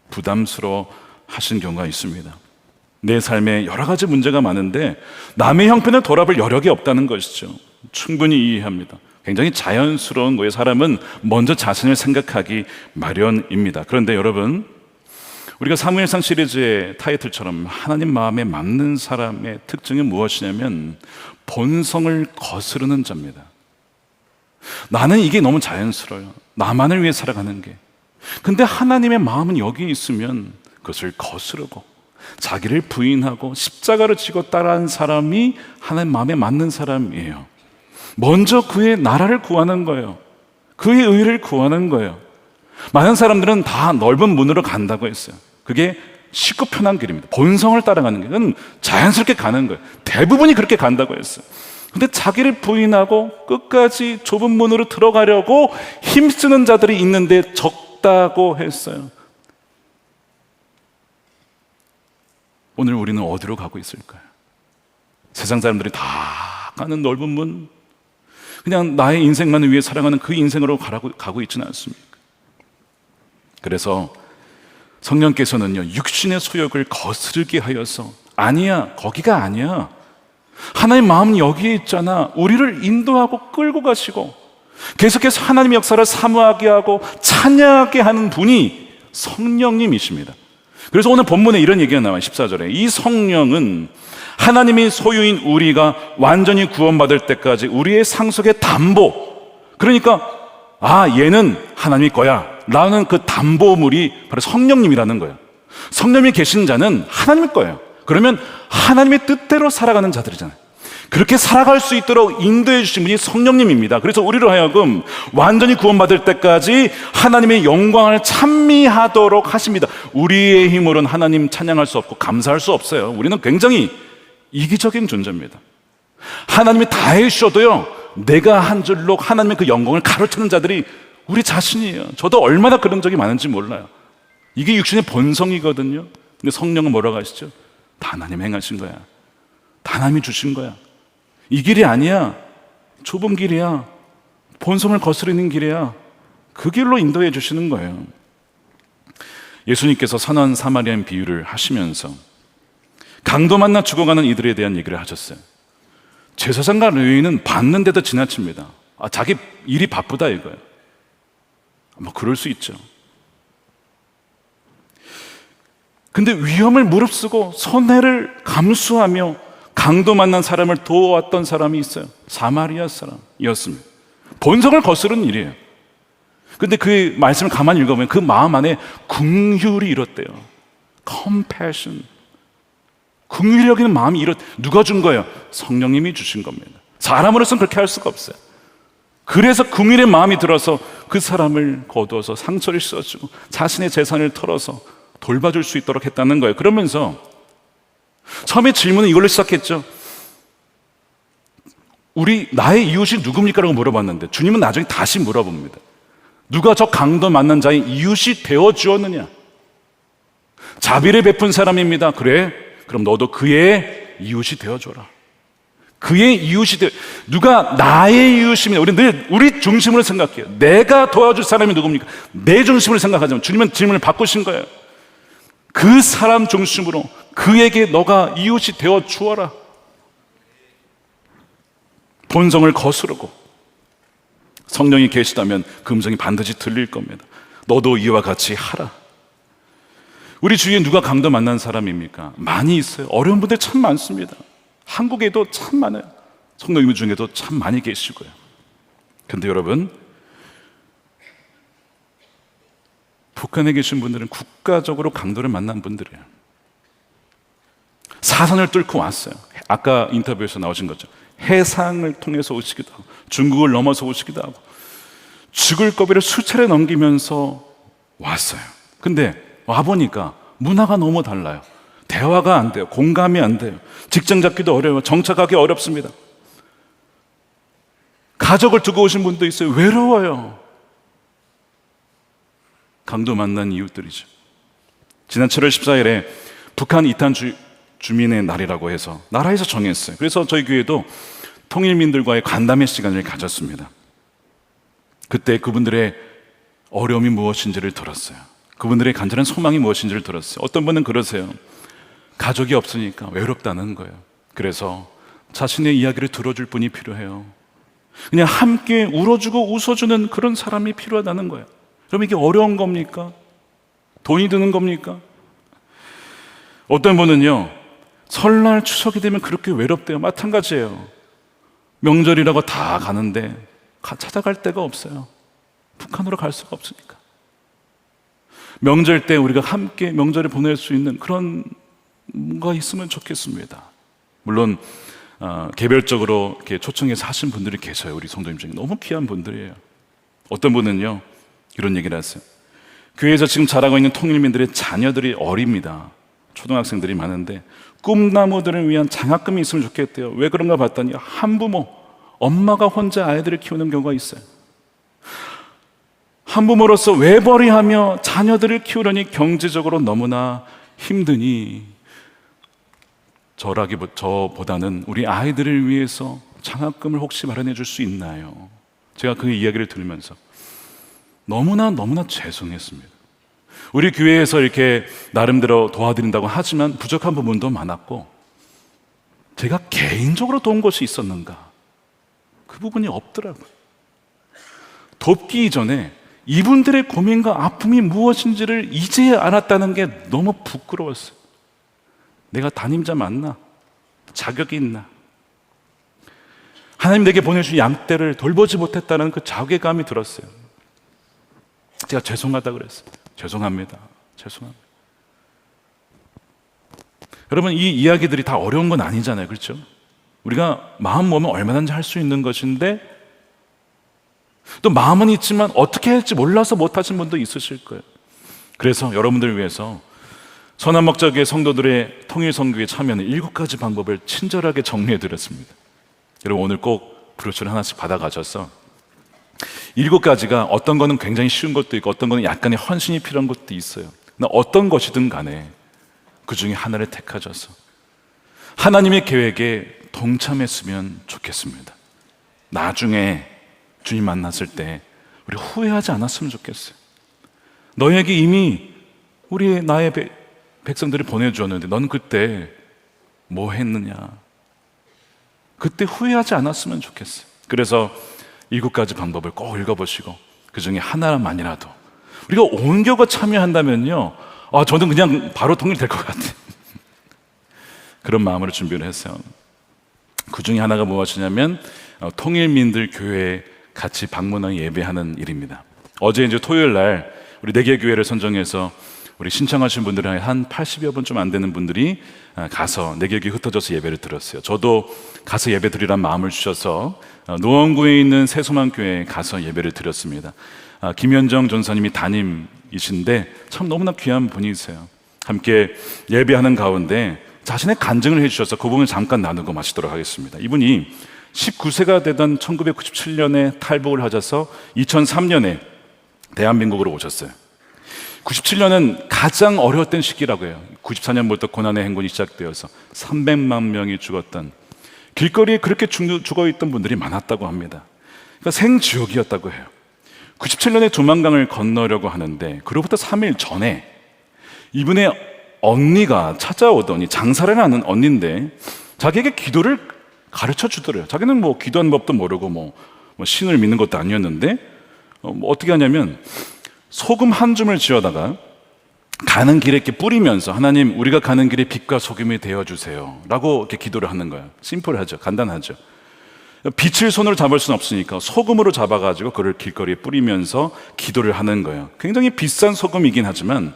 Speaker 7: 부담스러워 하신 경우가 있습니다. 내 삶에 여러 가지 문제가 많은데 남의 형편을 돌아볼 여력이 없다는 것이죠. 충분히 이해합니다. 굉장히 자연스러운 거예요. 사람은 먼저 자신을 생각하기 마련입니다. 그런데 여러분, 우리가 사무엘상 시리즈의 타이틀처럼 하나님 마음에 맞는 사람의 특징이 무엇이냐면 본성을 거스르는 자입니다. 나는 이게 너무 자연스러워요. 나만을 위해 살아가는 게. 근데 하나님의 마음은 여기에 있으면 그것을 거스르고 자기를 부인하고 십자가를 지고 따라한 사람이 하나님 마음에 맞는 사람이에요. 먼저 그의 나라를 구하는 거예요. 그의 의를 구하는 거예요. 많은 사람들은 다 넓은 문으로 간다고 했어요. 그게 쉽고 편한 길입니다. 본성을 따라가는 길은 자연스럽게 가는 거예요. 대부분이 그렇게 간다고 했어요. 근데 자기를 부인하고 끝까지 좁은 문으로 들어가려고 힘쓰는 자들이 있는데 적다고 했어요. 오늘 우리는 어디로 가고 있을까요? 세상 사람들이 다 가는 넓은 문, 그냥 나의 인생만을 위해 살아가는 그 인생으로 가고 있지는 않습니까? 그래서 성령께서는요, 육신의 소욕을 거스르게 하여서 아니야, 거기가 아니야, 하나님의 마음은 여기에 있잖아, 우리를 인도하고 끌고 가시고 계속해서 하나님의 역사를 사모하게 하고 찬양하게 하는 분이 성령님이십니다. 그래서 오늘 본문에 이런 얘기가 나와요. 14절에 이 성령은 하나님의 소유인 우리가 완전히 구원받을 때까지 우리의 상속의 담보, 그러니까 얘는 하나님의 거야 라는 그 담보물이 바로 성령님이라는 거예요. 성령이 계신 자는 하나님의 거예요. 그러면 하나님의 뜻대로 살아가는 자들이잖아요. 그렇게 살아갈 수 있도록 인도해 주신 분이 성령님입니다. 그래서 우리로 하여금 완전히 구원받을 때까지 하나님의 영광을 찬미하도록 하십니다. 우리의 힘으로는 하나님 찬양할 수 없고 감사할 수 없어요. 우리는 굉장히 이기적인 존재입니다. 하나님이 다 해주셔도요, 내가 한 줄로 하나님의 그 영광을 가로채는 자들이 우리 자신이에요. 저도 얼마나 그런 적이 많은지 몰라요. 이게 육신의 본성이거든요. 근데 성령은 뭐라고 하시죠? 다 하나님 행하신 거야. 다 하나님이 주신 거야. 이 길이 아니야. 좁은 길이야. 본성을 거스르는 길이야. 그 길로 인도해 주시는 거예요. 예수님께서 선한 사마리아인 비유를 하시면서 강도 만나 죽어가는 이들에 대한 얘기를 하셨어요. 제사장과 레위인은 봤는데도 지나칩니다. 자기 일이 바쁘다 이거예요. 그럴 수 있죠. 근데 위험을 무릅쓰고 손해를 감수하며 강도 만난 사람을 도왔던 사람이 있어요. 사마리아 사람이었습니다. 본성을 거스르는 일이에요. 근데 그 말씀을 가만히 읽어보면 그 마음 안에 긍휼이 일었대요. compassion. 긍휼히 여기는 마음이 누가 준 거예요? 성령님이 주신 겁니다. 사람으로서는 그렇게 할 수가 없어요. 그래서 긍휼의 마음이 들어서 그 사람을 거두어서 상처를 씻어주고 자신의 재산을 털어서 돌봐줄 수 있도록 했다는 거예요. 그러면서 처음에 질문은 이걸로 시작했죠. 나의 이웃이 누굽니까? 라고 물어봤는데 주님은 나중에 다시 물어봅니다. 누가 저 강도 만난 자의 이웃이 되어주었느냐? 자비를 베푼 사람입니다. 그래? 그럼 너도 그의 이웃이 되어줘라. 그의 이웃이 누가 나의 이웃이면 우리 중심으로 생각해요. 내가 도와줄 사람이 누굽니까? 내 중심으로 생각하자면 주님은 질문을 바꾸신 거예요. 그 사람 중심으로 그에게 너가 이웃이 되어 주어라. 본성을 거스르고 성령이 계시다면 그 음성이 반드시 들릴 겁니다. 너도 이와 같이 하라. 우리 주위에 누가 강도 만난 사람입니까? 많이 있어요. 어려운 분들 참 많습니다. 한국에도 참 많아요. 성도님 중에도 참 많이 계시고요. 근데 여러분, 북한에 계신 분들은 국가적으로 강도를 만난 분들이에요. 사선을 뚫고 왔어요. 아까 인터뷰에서 나오신 거죠. 해상을 통해서 오시기도 하고 중국을 넘어서 오시기도 하고 죽을 고비를 수차례 넘기면서 왔어요. 근데 와보니까 문화가 너무 달라요. 대화가 안 돼요. 공감이 안 돼요. 직장 잡기도 어려워요. 정착하기 어렵습니다. 가족을 두고 오신 분도 있어요. 외로워요. 강도 만난 이웃들이죠. 지난 7월 14일에 북한 이탄 주민의 날이라고 해서 나라에서 정했어요. 그래서 저희 교회도 통일민들과의 간담회 시간을 가졌습니다. 그때 그분들의 어려움이 무엇인지를 들었어요. 그분들의 간절한 소망이 무엇인지를 들었어요. 어떤 분은 그러세요. 가족이 없으니까 외롭다는 거예요. 그래서 자신의 이야기를 들어줄 분이 필요해요. 그냥 함께 울어주고 웃어주는 그런 사람이 필요하다는 거예요. 그럼 이게 어려운 겁니까? 돈이 드는 겁니까? 어떤 분은요, 설날 추석이 되면 그렇게 외롭대요. 마찬가지예요. 명절이라고 다 가는데 찾아갈 데가 없어요. 북한으로 갈 수가 없으니까. 명절 때 우리가 함께 명절을 보낼 수 있는 그런 뭔가 있으면 좋겠습니다. 물론 개별적으로 이렇게 초청해서 하신 분들이 계셔요. 우리 성도님 중에 너무 귀한 분들이에요. 어떤 분은요, 이런 얘기를 하세요. 교회에서 지금 자라고 있는 통일민들의 자녀들이 어립니다. 초등학생들이 많은데 꿈나무들을 위한 장학금이 있으면 좋겠대요. 왜 그런가 봤더니 한부모, 엄마가 혼자 아이들을 키우는 경우가 있어요. 한부모로서 외벌이하며 자녀들을 키우려니 경제적으로 너무나 힘드니 저보다는 우리 아이들을 위해서 장학금을 혹시 마련해 줄 수 있나요? 제가 그 이야기를 들으면서 너무나 죄송했습니다. 우리 교회에서 이렇게 나름대로 도와드린다고 하지만 부족한 부분도 많았고 제가 개인적으로 도운 것이 있었는가? 그 부분이 없더라고요. 돕기 이전에 이분들의 고민과 아픔이 무엇인지를 이제야 알았다는 게 너무 부끄러웠어요. 내가 담임자 맞나? 자격이 있나? 하나님 내게 보내주신 양떼를 돌보지 못했다는 그 자괴감이 들었어요. 제가 죄송하다고 그랬어요. 죄송합니다. 여러분, 이 이야기들이 다 어려운 건 아니잖아요. 그렇죠? 우리가 마음 먹으면 얼마든지 할 수 있는 것인데 또 마음은 있지만 어떻게 할지 몰라서 못하신 분도 있으실 거예요. 그래서 여러분들을 위해서 선한목자교회 성도들의 통일선교에 참여하는 7가지 방법을 친절하게 정리해드렸습니다. 여러분, 오늘 꼭 브로셔를 하나씩 받아가셔서 7가지가 어떤 거는 굉장히 쉬운 것도 있고 어떤 거는 약간의 헌신이 필요한 것도 있어요. 어떤 것이든 간에 그 중에 하나를 택하셔서 하나님의 계획에 동참했으면 좋겠습니다. 나중에 주님 만났을 때 우리 후회하지 않았으면 좋겠어요. 너에게 이미 나의 백성들을 보내주었는데 넌 그때 뭐 했느냐? 그때 후회하지 않았으면 좋겠어요. 그래서 7가지 방법을 꼭 읽어보시고 그 중에 하나만이라도 우리가 온교가 참여한다면요, 저는 그냥 바로 통일될 것 같아요. 그런 마음으로 준비를 했어요. 그 중에 하나가 무엇이냐면 통일민들 교회에 같이 방문하고 예배하는 일입니다. 어제 이제 토요일 날 우리 4개 교회를 선정해서 우리 신청하신 분들이 한 80여 분 좀 안 되는 분들이 가서 4개 교회 흩어져서 예배를 드렸어요. 저도 가서 예배 드리란 마음을 주셔서 노원구에 있는 새소망교회에 가서 예배를 드렸습니다. 김현정 전사님이 담임이신데 참 너무나 귀한 분이세요. 함께 예배하는 가운데 자신의 간증을 해주셔서 그 부분을 잠깐 나누고 마치도록 하겠습니다. 이분이 19세가 되던 1997년에 탈북을 하셔서 2003년에 대한민국으로 오셨어요. 97년은 가장 어려웠던 시기라고 해요. 94년부터 고난의 행군이 시작되어서 300만 명이 죽었던, 길거리에 그렇게 죽어있던 분들이 많았다고 합니다. 그러니까 생지옥이었다고 해요. 97년에 두만강을 건너려고 하는데 그로부터 3일 전에 이분의 언니가 찾아오더니, 장사를 하는 언니인데 자기에게 기도를 가르쳐 주더래요. 자기는 뭐 기도하는 법도 모르고 뭐 신을 믿는 것도 아니었는데 어떻게 하냐면 소금 한 줌을 쥐어다가 가는 길에 이렇게 뿌리면서 하나님 우리가 가는 길에 빛과 소금이 되어주세요 라고 이렇게 기도를 하는 거예요. 심플하죠. 간단하죠. 빛을 손으로 잡을 수는 없으니까 소금으로 잡아가지고 그를 길거리에 뿌리면서 기도를 하는 거예요. 굉장히 비싼 소금이긴 하지만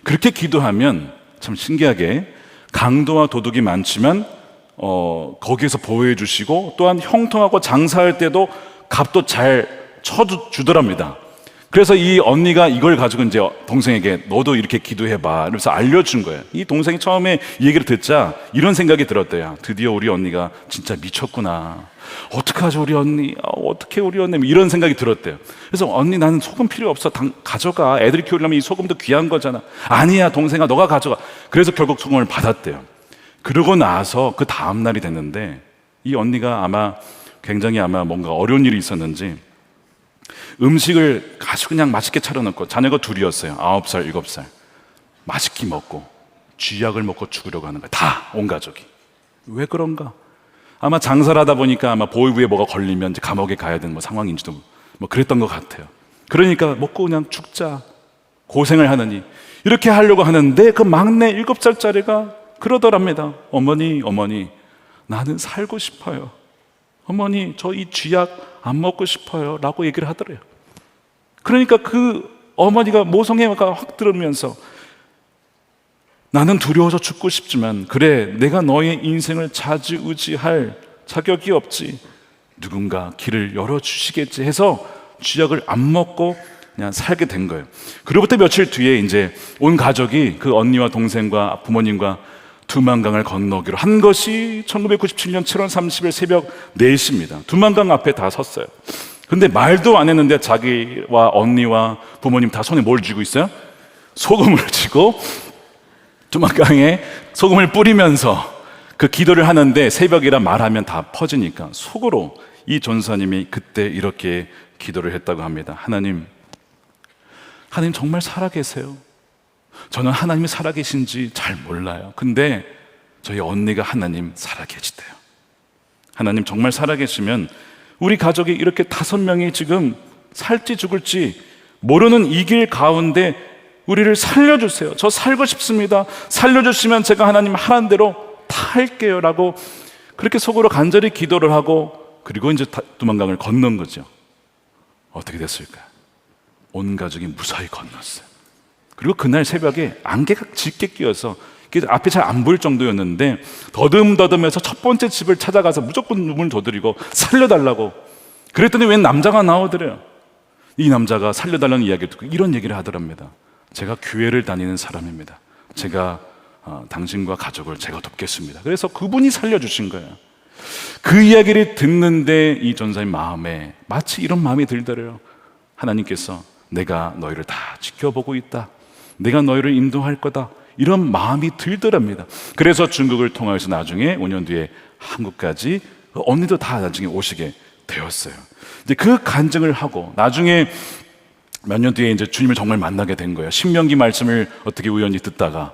Speaker 7: 그렇게 기도하면 참 신기하게 강도와 도둑이 많지만 거기에서 보호해 주시고 또한 형통하고 장사할 때도 값도 잘 쳐주더랍니다. 그래서 이 언니가 이걸 가지고 이제 동생에게 너도 이렇게 기도해봐 이러면서 알려준 거예요. 이 동생이 처음에 이 얘기를 듣자 이런 생각이 들었대요. 드디어 우리 언니가 진짜 미쳤구나. 어떡하죠 우리 언니, 어떻게 우리 언니, 이런 생각이 들었대요. 그래서 언니 나는 소금 필요 없어, 가져가. 애들이 키우려면 이 소금도 귀한 거잖아. 아니야 동생아 너가 가져가. 그래서 결국 소금을 받았대요. 그러고 나서 그 다음 날이 됐는데 이 언니가 아마 굉장히 뭔가 어려운 일이 있었는지 음식을 아주 그냥 맛있게 차려놓고, 자녀가 둘이었어요. 9살, 7살. 맛있게 먹고 쥐약을 먹고 죽으려고 하는 거예요. 다 온 가족이. 왜 그런가? 아마 장사를 하다 보니까 아마 보호부에 뭐가 걸리면 이제 감옥에 가야 되는 상황인지도 그랬던 것 같아요. 그러니까 먹고 그냥 죽자, 고생을 하느니 이렇게 하려고 하는데 그 막내 7살짜리가 그러더랍니다. 어머니 나는 살고 싶어요. 어머니 저 이 쥐약 안 먹고 싶어요 라고 얘기를 하더래요. 그러니까 그 어머니가 모성애가 확 들으면서 나는 두려워서 죽고 싶지만 그래 내가 너의 인생을 좌지우지할 자격이 없지, 누군가 길을 열어주시겠지 해서 쥐약을 안 먹고 그냥 살게 된 거예요. 그로부터 며칠 뒤에 이제 온 가족이 그 언니와 동생과 부모님과 두만강을 건너기로 한 것이 1997년 7월 30일 새벽 4시입니다. 두만강 앞에 다 섰어요. 근데 말도 안 했는데 자기와 언니와 부모님 다 손에 뭘 쥐고 있어요? 소금을 쥐고 두만강에 소금을 뿌리면서 그 기도를 하는데 새벽이라 말하면 다 퍼지니까 속으로 이 전사님이 그때 이렇게 기도를 했다고 합니다. 하나님 정말 살아계세요. 저는 하나님이 살아계신지 잘 몰라요. 근데 저희 언니가 하나님 살아계시대요. 하나님 정말 살아계시면 우리 가족이 이렇게 5명이 지금 살지 죽을지 모르는 이 길 가운데 우리를 살려주세요. 저 살고 싶습니다. 살려주시면 제가 하나님 하라는 대로 다 할게요 라고 그렇게 속으로 간절히 기도를 하고 그리고 이제 두만강을 건넌 거죠. 어떻게 됐을까요? 온 가족이 무사히 건넜어요. 그리고 그날 새벽에 안개가 짙게 끼어서 앞이 잘 안 보일 정도였는데 더듬더듬해서 첫 번째 집을 찾아가서 무조건 눈물 조드리고 살려달라고 그랬더니 웬 남자가 나오더래요. 이 남자가 살려달라는 이야기를 듣고 이런 얘기를 하더랍니다. 제가 교회를 다니는 사람입니다. 제가 당신과 가족을 제가 돕겠습니다. 그래서 그분이 살려주신 거예요. 그 이야기를 듣는데 이 전사의 마음에 마치 이런 마음이 들더래요. 하나님께서 내가 너희를 다 지켜보고 있다, 내가 너희를 인도할 거다, 이런 마음이 들더랍니다. 그래서 중국을 통해서 나중에 5년 뒤에 한국까지 언니도 다 나중에 오시게 되었어요. 이제 그 간증을 하고 나중에 몇 년 뒤에 이제 주님을 정말 만나게 된 거예요. 신명기 말씀을 어떻게 우연히 듣다가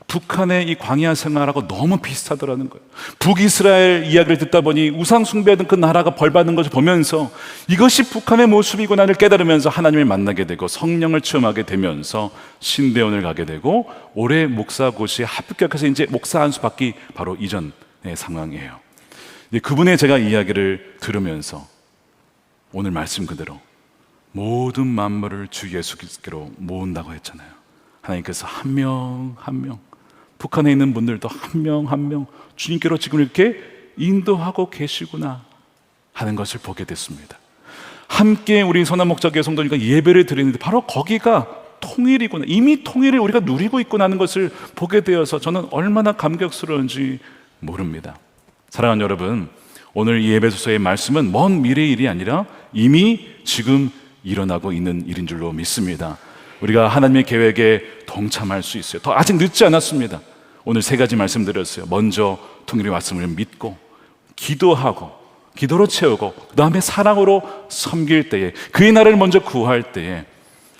Speaker 7: 북한의 이 광야 생활하고 너무 비슷하더라는 거예요. 북이스라엘 이야기를 듣다 보니 우상 숭배하던 그 나라가 벌받는 것을 보면서 이것이 북한의 모습이구나를 깨달으면서 하나님을 만나게 되고 성령을 체험하게 되면서 신대원을 가게 되고 올해 목사고시에 합격해서 이제 목사 안수 받기 바로 이전의 상황이에요. 그분의 제가 이야기를 들으면서 오늘 말씀 그대로 모든 만물을 주 예수께로 모은다고 했잖아요. 하나님께서 한 명 한 명, 북한에 있는 분들도 한 명 한 명 주님께로 지금 이렇게 인도하고 계시구나 하는 것을 보게 됐습니다. 함께 우리 선한목자교회 성도님과 예배를 드리는데 바로 거기가 통일이구나, 이미 통일을 우리가 누리고 있구나 하는 것을 보게 되어서 저는 얼마나 감격스러운지 모릅니다. 사랑하는 여러분, 오늘 이 예배소서의 말씀은 먼 미래의 일이 아니라 이미 지금 일어나고 있는 일인 줄로 믿습니다. 우리가 하나님의 계획에 동참할 수 있어요. 더 아직 늦지 않았습니다. 오늘 3가지 말씀드렸어요. 먼저 통일이 왔음을 믿고 기도하고 기도로 채우고 그 다음에 사랑으로 섬길 때에, 그의 나라를 먼저 구할 때에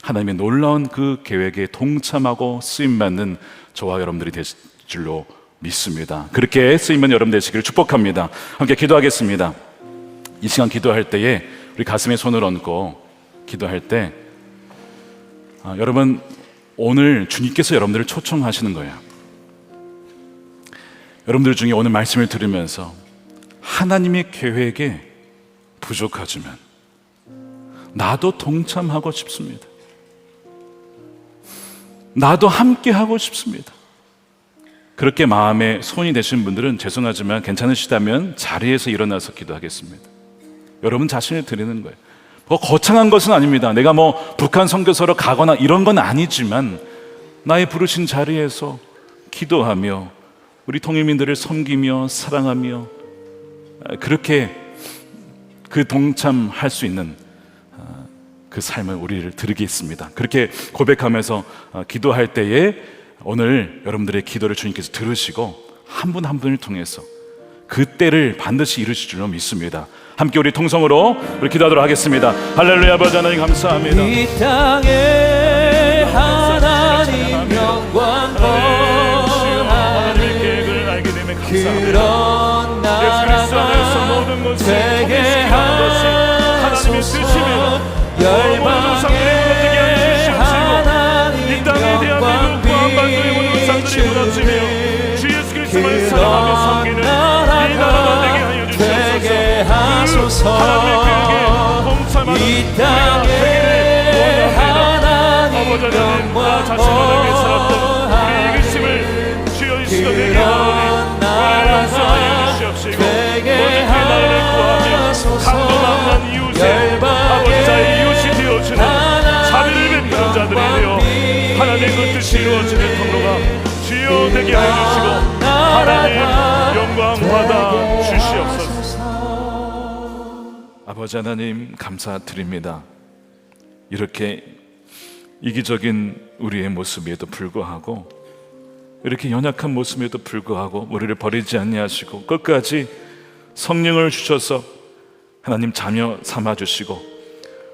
Speaker 7: 하나님의 놀라운 그 계획에 동참하고 쓰임받는 저와 여러분들이 되실 줄로 믿습니다. 그렇게 쓰임받는 여러분 되시기를 축복합니다. 함께 기도하겠습니다. 이 시간 기도할 때에 우리 가슴에 손을 얹고 기도할 때 여러분 오늘 주님께서 여러분들을 초청하시는 거예요. 여러분들 중에 오늘 말씀을 들으면서 하나님의 계획에 부족하지만 나도 동참하고 싶습니다. 나도 함께 하고 싶습니다. 그렇게 마음에 소원이 되신 분들은 죄송하지만 괜찮으시다면 자리에서 일어나서 기도하겠습니다. 여러분 자신을 드리는 거예요. 뭐 거창한 것은 아닙니다. 내가 뭐 북한 선교사로 가거나 이런 건 아니지만 나의 부르신 자리에서 기도하며 우리 통일민들을 섬기며 사랑하며 그렇게 그 동참할 수 있는 그 삶을 우리를 드리겠습니다. 그렇게 고백하면서 기도할 때에 오늘 여러분들의 기도를 주님께서 들으시고 한 분 한 분을 통해서 그 때를 반드시 이루실 줄로 믿습니다. 함께 우리 통성으로 우리 기도하도록 하겠습니다. 할렐루야. 아버지 하나님 감사합니다.
Speaker 8: 이 땅에 하나님 영광
Speaker 7: 하나님의 계획을 알게 되면 감사합니다.
Speaker 8: 그런 나라가 되게 하소서. 열방에 하나님 영광 비추는 그런 나라가 되게 하소서. 이 땅에 하나님 영광 그런 나라가 되게 하소서. 열방에
Speaker 7: 자비를 베푸는 자들이 되어 하나님의 그 뜻이 이루어지는 통로가 주여 되게 하여 주시고 하나님 영광 받아 주시옵소서. 아버지 하나님 감사드립니다. 이렇게 이기적인 우리의 모습에도 불구하고 이렇게 연약한 모습에도 불구하고 우리를 버리지 아니하시고 끝까지 성령을 주셔서 하나님 자녀 삼아주시고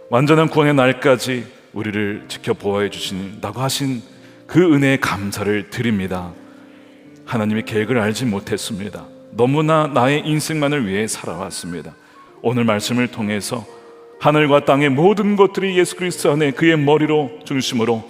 Speaker 7: 완전한 구원의 날까지 우리를 지켜보호해 주신다고 하신 그 은혜에 감사를 드립니다. 하나님의 계획을 알지 못했습니다. 너무나 나의 인생만을 위해 살아왔습니다. 오늘 말씀을 통해서 하늘과 땅의 모든 것들이 예수 그리스도 안에 그의 머리로 중심으로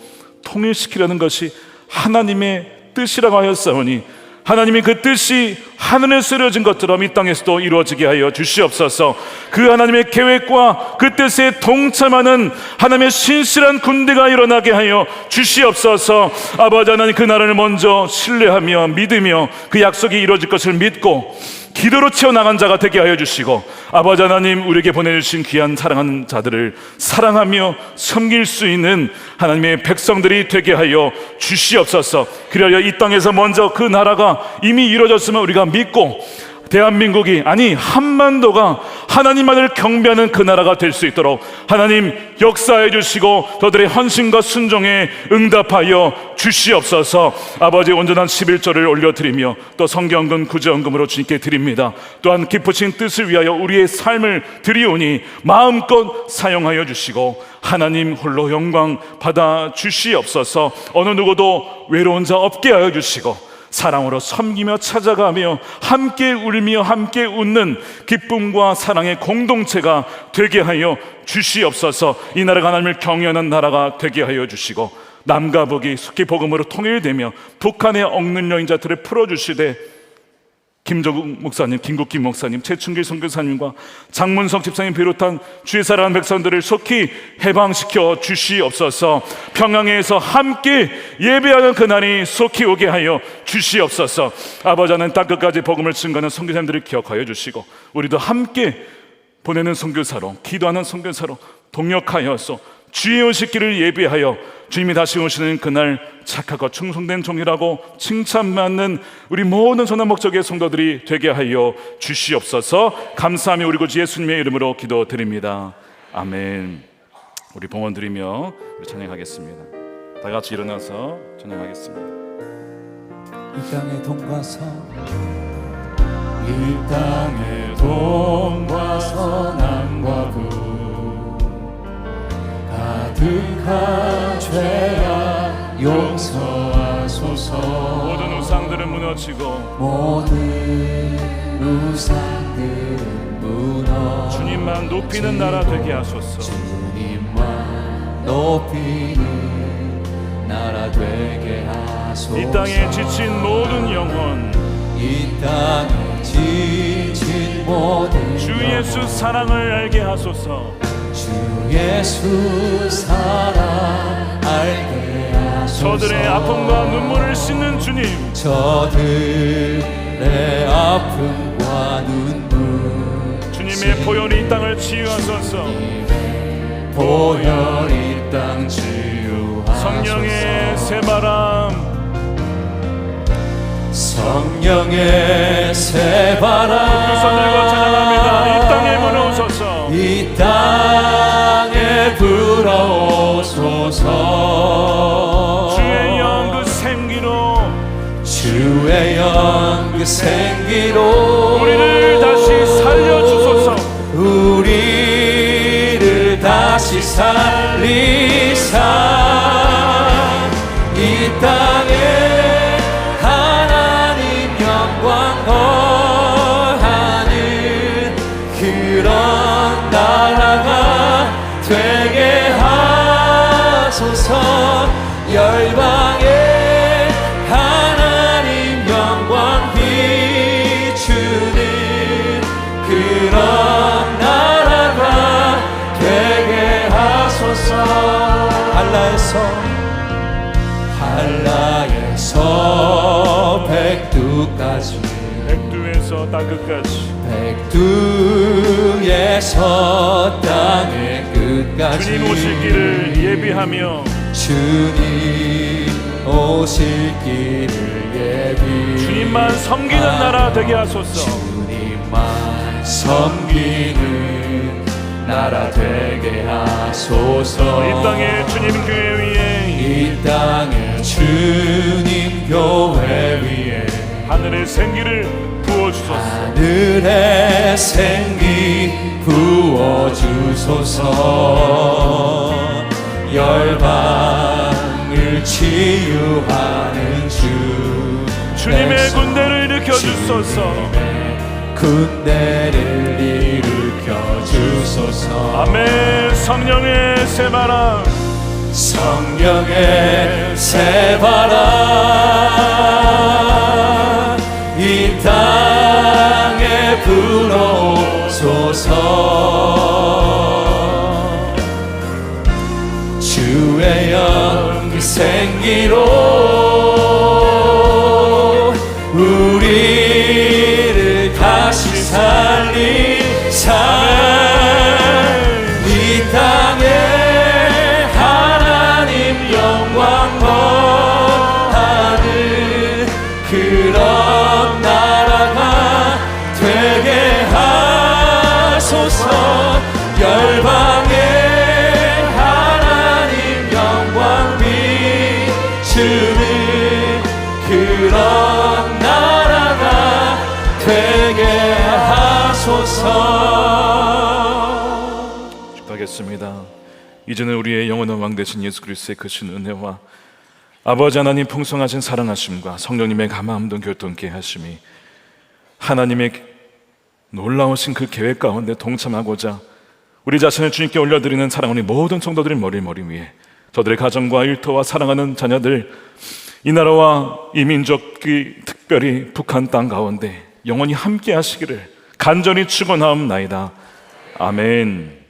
Speaker 7: 통일시키려는 것이 하나님의 뜻이라고 하였사오니 하나님이 그 뜻이 하늘에서 이루어진 것처럼 이 땅에서도 이루어지게 하여 주시옵소서. 그 하나님의 계획과 그 뜻에 동참하는 하나님의 신실한 군대가 일어나게 하여 주시옵소서. 아버지 하나님, 그 나라를 먼저 신뢰하며 믿으며 그 약속이 이루어질 것을 믿고 기도로 채워나간 자가 되게 하여 주시고, 아버지 하나님, 우리에게 보내주신 귀한 사랑하는 자들을 사랑하며 섬길 수 있는 하나님의 백성들이 되게 하여 주시옵소서. 그리하여 이 땅에서 먼저 그 나라가 이미 이루어졌으면 우리가 믿고 대한민국이, 아니 한반도가 하나님만을 경배하는 그 나라가 될 수 있도록 하나님 역사해 주시고 저들의 헌신과 순종에 응답하여 주시옵소서. 아버지, 온전한 11조를 올려드리며 또 성경금 구제헌금으로 주님께 드립니다. 또한 기쁘신 뜻을 위하여 우리의 삶을 드리오니 마음껏 사용하여 주시고 하나님 홀로 영광 받아 주시옵소서. 어느 누구도 외로운 자 없게 하여 주시고 사랑으로 섬기며 찾아가며 함께 울며 함께 웃는 기쁨과 사랑의 공동체가 되게 하여 주시옵소서. 이 나라가 하나님을 경외하는 나라가 되게 하여 주시고 남과 북이 속히 복음으로 통일되며 북한의 억눌려 있는 자들을 풀어주시되 김종국 목사님, 김국기 목사님, 최충길 선교사님과 장문석 집사님 비롯한 주의 사랑하는 백성들을 속히 해방시켜 주시옵소서. 평양에서 함께 예배하는 그날이 속히 오게 하여 주시옵소서. 아버지 하나님, 땅끝까지 복음을 증거하는 선교사님들을 기억하여 주시고 우리도 함께 보내는 선교사로, 기도하는 선교사로 동역하여서 주의 오실 길을 예비하여 주님이 다시 오시는 그날 착하고 충성된 종이라고 칭찬받는 우리 모든 선한 목적의 성도들이 되게 하여 주시옵소서. 감사하며 우리 구주 예수님의 이름으로 기도드립니다. 아멘. 우리 봉헌 드리며 우리 찬양하겠습니다. 다 같이 일어나서 찬양하겠습니다.
Speaker 8: 이 땅의 돈과 이 땅의 돈과 선함과 부 가득한 죄악 용서하소서.
Speaker 7: 모든 우상들은 무너지고
Speaker 8: 모든 우상들은 무너
Speaker 7: 주님만 높이는 나라 되게 하소서.
Speaker 8: 주님만 높이는 나라 되게 하소서.
Speaker 7: 이 땅에 지친 모든 영혼,
Speaker 8: 이 땅에 지친 모든
Speaker 7: 주
Speaker 8: 영혼,
Speaker 7: 예수 사랑을 알게 하소서.
Speaker 8: 주 예수 사랑 알게 하소서.
Speaker 7: 저들의 아픔과 눈물을 씻는 주님,
Speaker 8: 저들의 아픔과 눈물,
Speaker 7: 주님의 보혈이 이 땅을 치유하소서.
Speaker 8: 보혈이 땅 치유하소서.
Speaker 7: 성령의 새바람,
Speaker 8: 성령의 새바람
Speaker 7: 그 손들고 찬양합니다. 이 땅에 불어오소서.
Speaker 8: 이 땅에 불어오소서.
Speaker 7: 주의 영 그 생기로
Speaker 8: 주의 영 그 생기로
Speaker 7: 우리를 다시 살려주소서.
Speaker 8: 우리를 다시 살리사 이 땅에 하나님 영광 거하는 그런 나라가 되게 하소서. 열방에 하나님 영광 비추는 그런 나라가 되게 하소서. 한라에서 백두까지,
Speaker 7: 백두에서 땅끝까지
Speaker 8: 백두에서 땅의 끝까지
Speaker 7: 주님 오실 길을 예비하며
Speaker 8: 주님 오실 길을 예비
Speaker 7: 주님만 섬기는 나라 되게 하소서.
Speaker 8: 주님만 섬기는 나라 되게 하소서.
Speaker 7: 이 땅에 주님 교회 위에
Speaker 8: 이 땅에 주님 교회 위에
Speaker 7: 하늘의 생기를 부어주소서.
Speaker 8: 하늘의 생기 부어주소서. 열방을 치유하는 주
Speaker 7: 주님의 군대를 일으켜 주소서.
Speaker 8: 군대를 일으켜 주소서.
Speaker 7: 아멘. 성령의 새바람,
Speaker 8: 성령의 새바람 이 땅에 불어오소서. 주의 영 생기로 우리를 다시 살리사 이 땅에 하나님 영광 거하는 그런 나라가 되게 하소서. 열방에 하나님 영광 비추는 그런 나라가 되게 하소서.
Speaker 7: 축복하겠습니다. 이제는 우리의 영원한 왕 되신 예수 그리스도의 크신 은혜와 아버지 하나님 풍성하신 사랑하심과 성령님의 감화함동 교통케 하심이 하나님의 놀라우신 그 계획 가운데 동참하고자 우리 자신을 주님께 올려드리는 사랑하는 모든 성도들의 머리 위에 저들의 가정과 일터와 사랑하는 자녀들, 이 나라와 이 민족이 특별히 북한 땅 가운데 영원히 함께 하시기를 간절히 축원하옵나이다. 아멘.